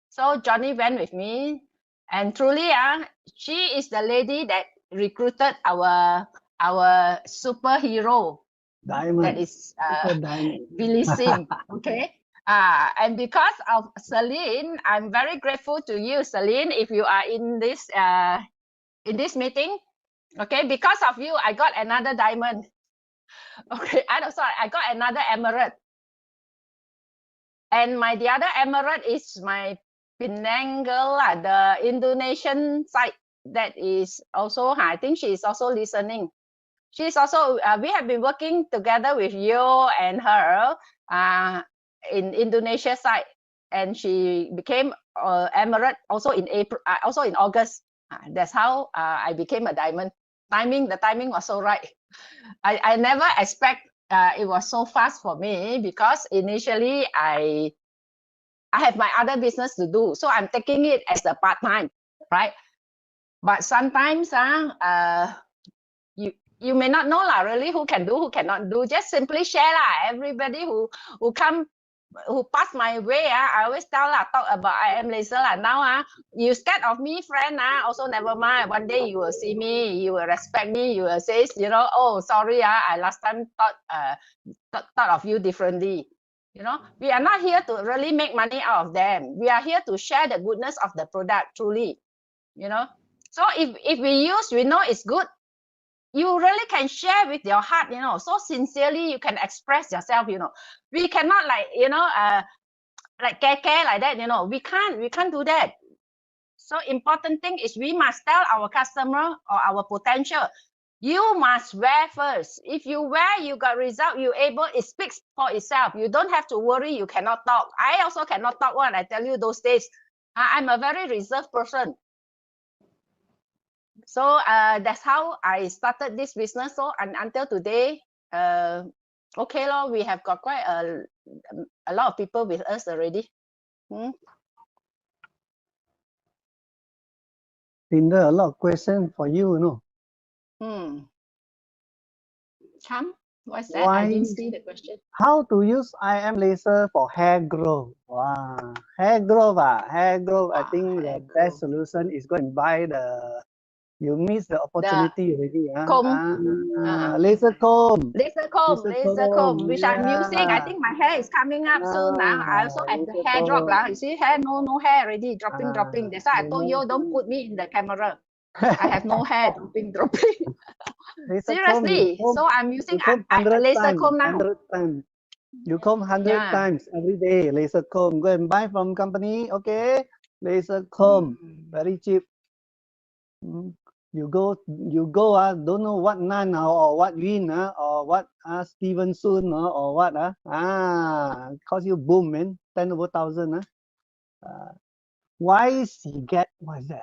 [SPEAKER 2] So Johnny went with me, and truly, she is the lady that recruited our superhero.
[SPEAKER 1] Diamond.
[SPEAKER 2] That is
[SPEAKER 1] Diamond.
[SPEAKER 2] Billy Sim. Okay. And because of Celine, I'm very grateful to you, Celine, if you are in this meeting. Okay, because of you, I got another diamond. Okay, I got another emerald. And the other emerald is my Penang girl, the Indonesian side, that is also, I think she is also listening. She's also, we have been working together with Yo and her in Indonesia side, and she became emerald also in April, also in August. That's how I became a diamond. The timing was so right. I never expect it was so fast for me, because initially I have my other business to do, so I'm taking it as a part-time, right? But sometimes you may not know really who can do, who cannot do. Just simply share everybody who pass my way, I always talk about I am laser now. You scared of me, friend, also never mind. One day you will see me, you will respect me, you will say, oh, sorry, I last time thought of you differently. We are not here to really make money out of them. We are here to share the goodness of the product, truly. So if we know it's good, you really can share with your heart, so sincerely you can express yourself. We cannot like care like that. We can't do that. So important thing is we must tell our customer or our potential, You must wear first. If you wear, you got result, you able, it speaks for itself. You don't have to worry, you cannot talk. I also cannot talk one, I tell you those days. I'm a very reserved person. So that's how I started this business. So and until today, okay, lor, we have got quite a lot of people with us already.
[SPEAKER 1] Linda, a lot of questions for you, you know.
[SPEAKER 2] Come, what's that? I didn't see the question.
[SPEAKER 1] How to use IM laser for hair growth? Wow, hair growth, hair growth. I think the best solution is go and buy the. You miss the opportunity already,
[SPEAKER 2] comb.
[SPEAKER 1] Laser comb.
[SPEAKER 2] Laser comb, which I'm using. I think my hair is coming up soon now. I also have the hair drop now. You see, hair, no hair already, dropping. That's why I told you, don't put me in the camera. I have no hair, dropping. Seriously. So I'm using laser comb now.
[SPEAKER 1] 100 times. You comb 100 times every day. Laser comb. Go and buy from company. Okay. Laser comb. Very cheap. You go, don't know what Nan or what Win or what Steven Soon or what cost you boom, man, 10 over 1,000. Why she get, what is that?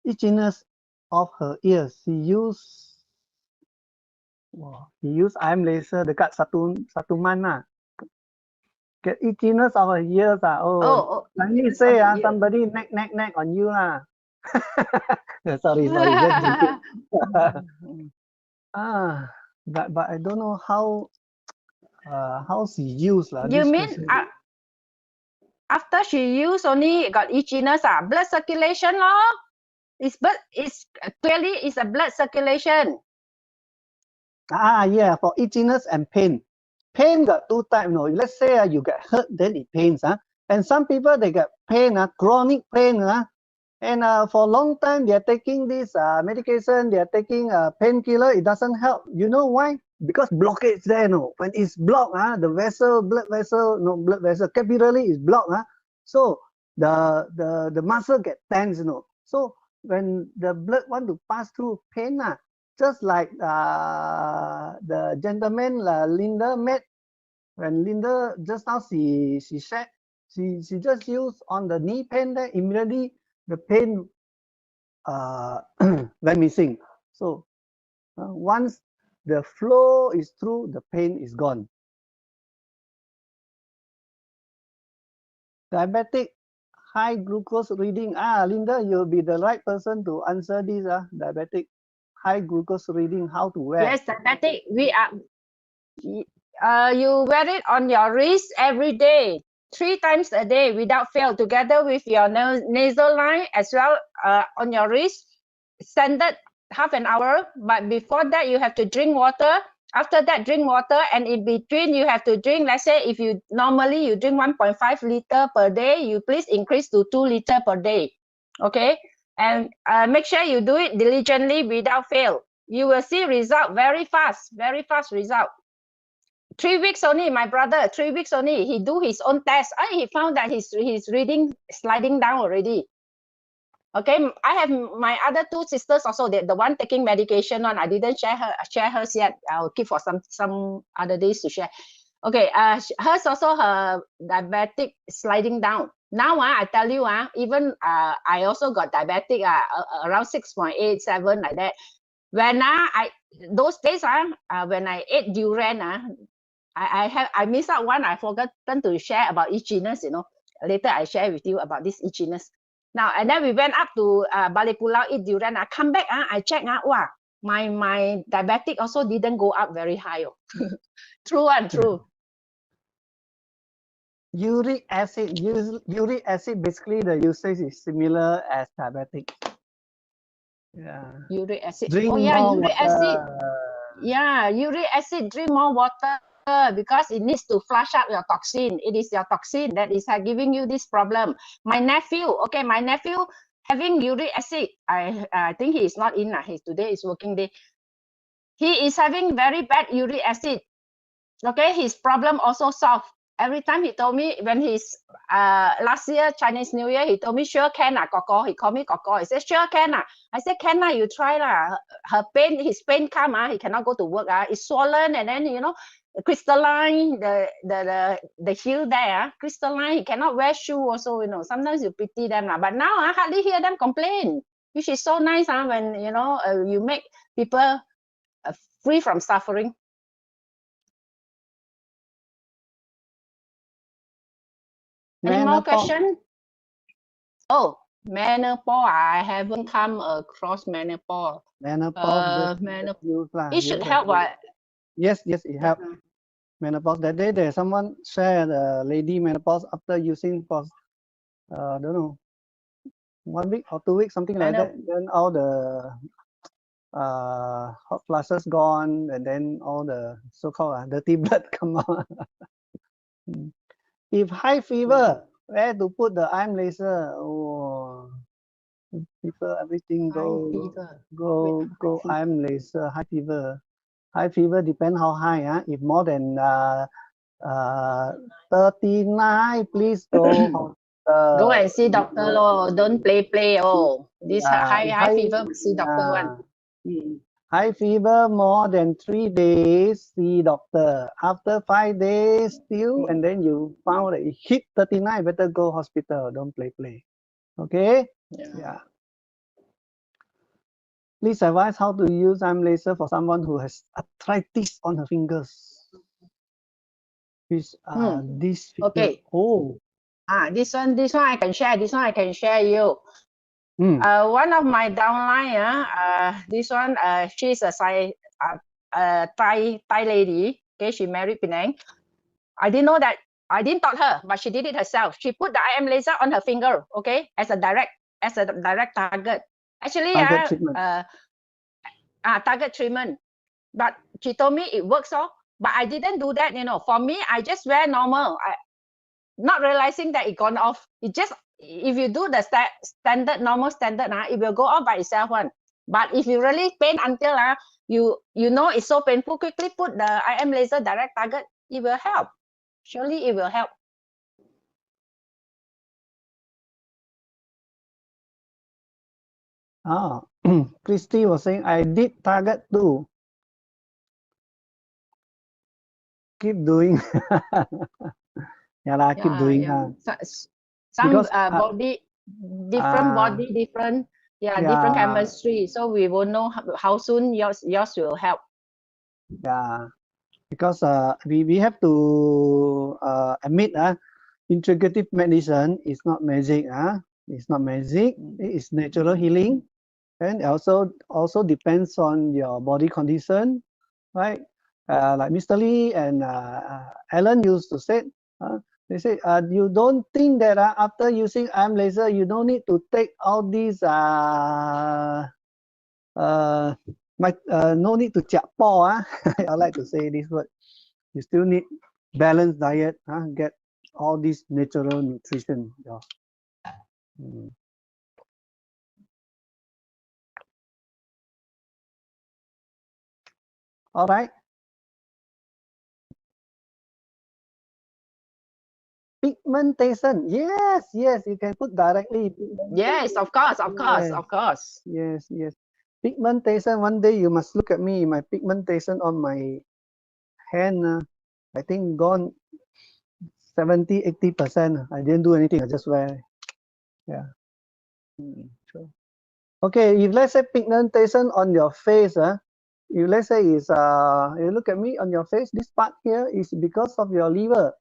[SPEAKER 1] Itchiness of her ears. He use IM laser dekat satu month lah. Get itchiness of her ears Sunny say somebody neck on you lah. sorry, just joking. But I don't know how she use lah.
[SPEAKER 2] You mean after she use only got itchiness blood circulation lor. It's clearly it's a blood circulation.
[SPEAKER 1] Yeah, for itchiness and pain. Pain got two types, no. Let's say you get hurt, then it pains, and some people they get pain, chronic pain, and for a long time they are taking this medication, they are taking painkiller, it doesn't help. You know why? Because blockage there, no. When it's blocked, the blood vessel, capillary is blocked, so the muscle get tense, you know. So when the blood want to pass through, pain, just like the gentleman Linda met. When Linda just now she said she just used on the knee pain there, immediately the pain went missing. So once the flow is through, the pain is gone. Diabetic high glucose reading. Linda, you'll be the right person to answer this. Diabetic high glucose reading, how to wear.
[SPEAKER 2] Yes, diabetic. You wear it on your wrist every day, 3 times a day without fail, together with your nasal line as well on your wrist. Standard half an hour, but before that you have to drink water. After that, drink water, and in between you have to drink, let's say if you normally you drink 1.5 liter per day, you please increase to 2 liter per day. Okay, and make sure you do it diligently without fail. You will see result very fast result. 3 weeks only, my brother, 3 weeks only, he do his own test. He found that his reading sliding down already. Okay, I have my other 2 sisters also, the one taking medication on. I didn't share hers yet. I'll keep for some other days to share. Okay, hers also, her diabetic sliding down. Now I tell you, even I also got diabetic around 6.87 like that. When those days when I ate durian, I missed out one. I forgotten to share about itchiness. You know, later I share with you about this itchiness. Now and then we went up to Balik Pulau, eat durian. I come back, I check, wow, my diabetic also didn't go up very high. True.
[SPEAKER 1] Uric acid. Uric acid, basically the usage is similar as diabetic. Yeah.
[SPEAKER 2] Uric acid.
[SPEAKER 1] Drink
[SPEAKER 2] uric
[SPEAKER 1] water.
[SPEAKER 2] acid. Yeah, uric acid. Drink more water because it needs to flush out your toxin. It is your toxin that is giving you this problem. My nephew having uric acid. I think he is not in. Today is working day. He is having very bad uric acid. Okay, his problem also solved. every time he told me when he's last year Chinese New Year, he told me sure can Koko. He called me Koko. He said sure can I said can you try Her pain, his pain come he cannot go to work it's swollen, and then crystalline the heel there crystalline. He cannot wear shoe also. Sometimes you pity them but now I hardly hear them complain, which is so nice when you make people free from suffering. Any more question? Oh, menopause. I haven't come across menopause.
[SPEAKER 1] Menopause.
[SPEAKER 2] It should help. What?
[SPEAKER 1] Yes, it helps. Menopause. That day there's someone shared lady menopause after using for don't know, 1 week or 2 weeks, something like that. Then all the hot flushes gone, and then all the so-called dirty blood come out. If high fever, where to put the IM laser? Oh, people, everything go IM laser. High fever depend how high. If more than 39, please go.
[SPEAKER 2] Go and see doctor don't play. This high fever, see doctor one.
[SPEAKER 1] High fever more than 3 days, see doctor. After 5 days still, and then you found that it hit 39, better go hospital. Don't play. Okay? Yeah. Please advise how to use IM laser for someone who has arthritis on her fingers. This
[SPEAKER 2] okay.
[SPEAKER 1] Oh.
[SPEAKER 2] This one I can share. This one I can share you. One of my downline, this one, she's a Thai lady. Okay, she married Penang. I didn't know that. I didn't taught her, but she did it herself. She put the IM laser on her finger, okay, as a direct target. Actually, target treatment. But she told me it works, but I didn't do that. For me, I just wear normal. Not realizing that it gone off. It just, if you do the normal standard, it will go off by itself one. But if you really pain until you know it's so painful, quickly put the IM laser direct target. It will help. Surely it will help.
[SPEAKER 1] Christy was saying, I did target too. Keep doing. Keep doing.
[SPEAKER 2] Some because, body, different different chemistry. So we will know how soon yours will help.
[SPEAKER 1] Yeah, because we have to admit integrative medicine is not magic. It's not magic. It's natural healing, and also depends on your body condition, right? Like Mr. Lee and Alan used to say, they say you don't think that after using IM laser you don't need to take all these no need to jiak po. I like to say this word. You still need balanced diet. Get all this natural nutrition. All right. Pigmentation. Yes, you can put directly.
[SPEAKER 2] Yes, of course.
[SPEAKER 1] Yes. Pigmentation. One day you must look at me. My pigmentation on my hand, I think gone 70-80%. I didn't do anything. I just wear. Yeah. Sure. Okay, if let's say pigmentation on your face, if let's say is you look at me on your face, this part here is because of your liver.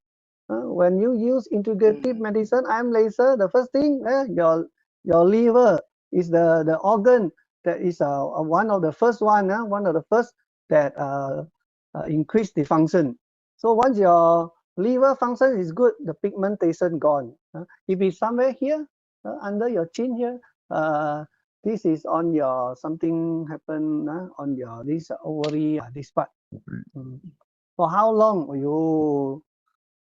[SPEAKER 1] When you use integrative medicine, IM laser, the first thing, your liver is the organ that is one of the first that increase the function. So once your liver function is good, the pigmentation gone. If it's somewhere here, under your chin here, this is on your something happen on your this ovary, this part. For how long?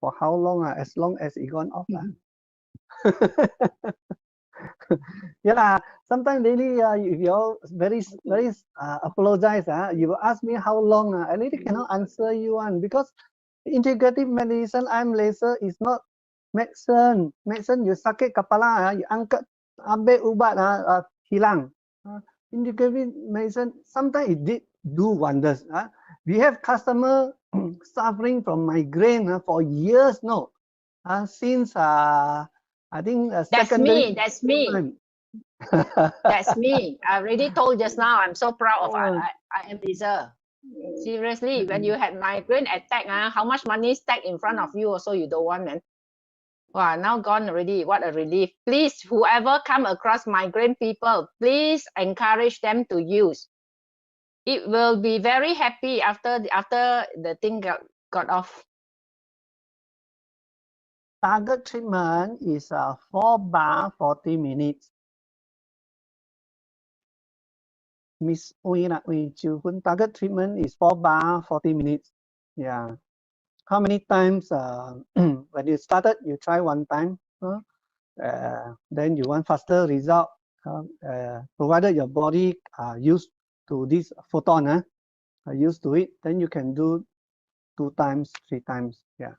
[SPEAKER 1] For how long? As long as it gone off. Sometimes really if you all very apologize, you will ask me how long. I really cannot answer you because Integrative medicine, IM laser is not medicine. Medicine, you sakit kepala, you angkat, ambil ubat, hilang. Integrative medicine, sometimes it did do wonders. We have customer suffering from migraine for years now. Since I think secondary.
[SPEAKER 2] That's me. That's me. I already told just now. I'm so proud of I am laser. Seriously, when you had migraine attack, how much money stacked in front of you also you don't want, man. Wow, now gone already. What a relief. Please, whoever come across migraine people, please encourage them to use. It will be very happy after the thing got off.
[SPEAKER 1] Target treatment is 4 bar 40 minutes. Miss Uy Chiu Hun, target treatment is 4 bar 40 minutes. Yeah. How many times when you started, you try one time, then you want faster result, provided your body used to this photon, used to it, then you can do 2 times, 3 times. Yeah.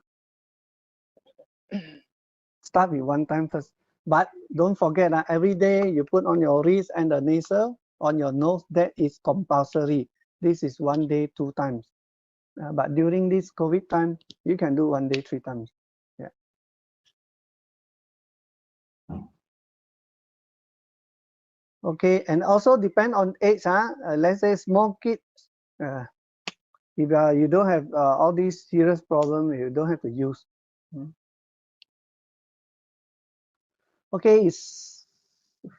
[SPEAKER 1] Start with 1 time first. But don't forget, every day you put on your wrist and the nasal, on your nose, that is compulsory. This is 1 day, 2 times. But during this COVID time, you can do 1 day, 3 times. Yeah. Okay, and also depend on age. Let's say small kids, if you don't have all these serious problems, you don't have to use. Okay, it's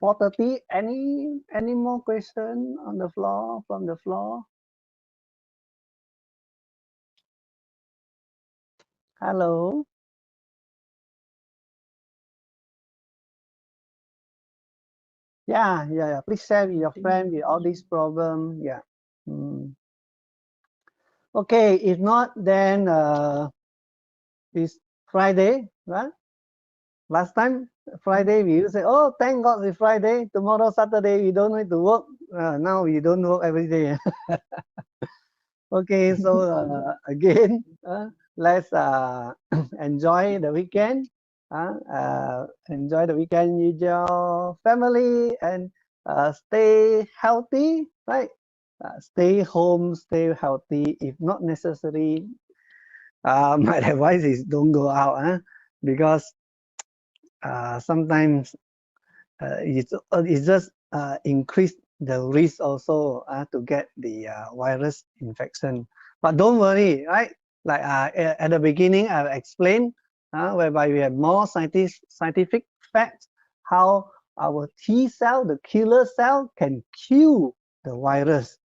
[SPEAKER 1] 4:30. Any more question on the floor, from the floor? Hello. Yeah. Please share with your friend with all these problems. Yeah. Okay, if not, then it's Friday, right? Last time, Friday, we used to say, oh, thank God it's Friday. Tomorrow, Saturday, we don't need to work. Now we don't work every day. Okay, so again, let's enjoy the weekend. Enjoy the weekend with your family and stay healthy, right? Stay home, stay healthy. If not necessary, my advice is don't go out, because sometimes it's just increase the risk also to get the virus infection. But don't worry, right? Like at the beginning, I've explained whereby we have more scientific facts how our T cell, the killer cell, can kill the virus.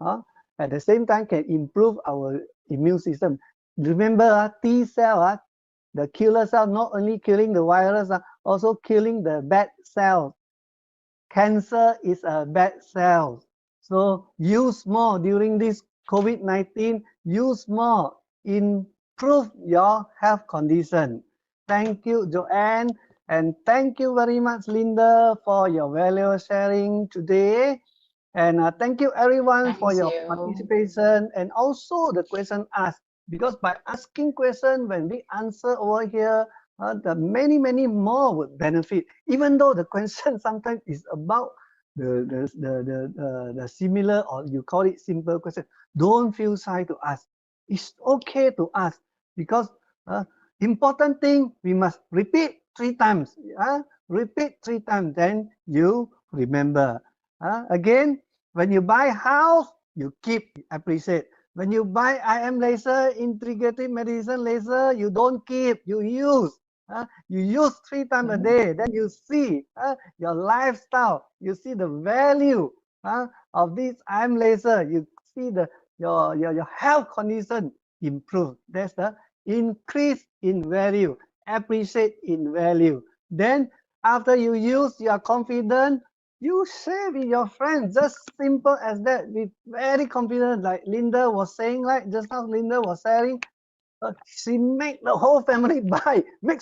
[SPEAKER 1] At the same time, can improve our immune system. Remember, T cell, the killer cell, not only killing the virus, also killing the bad cells. Cancer is a bad cell. So use more during this COVID-19. Use more. Improve your health condition. Thank you, Joanne. And thank you very much, Linda, for your valuable sharing today. And thank you, everyone, for your participation and also the question asked. Because by asking question, when we answer over here, the many more would benefit. Even though the question sometimes is about the similar, or you call it simple question, don't feel shy to ask. It's okay to ask, because important thing, we must repeat 3 times. Repeat 3 times, then you remember. Again, when you buy house, you keep, appreciate. When you buy IM laser, integrative medicine laser, you don't keep, you use. You use 3 times a day, then you see your lifestyle, you see the value of this IM laser, you see your health condition improve. That's the increase in value, appreciate in value. Then after you use, you are confident, you share with your friends, just simple as that, with very confident, like Linda was saying, like just now Linda was sharing, she make the whole family buy, make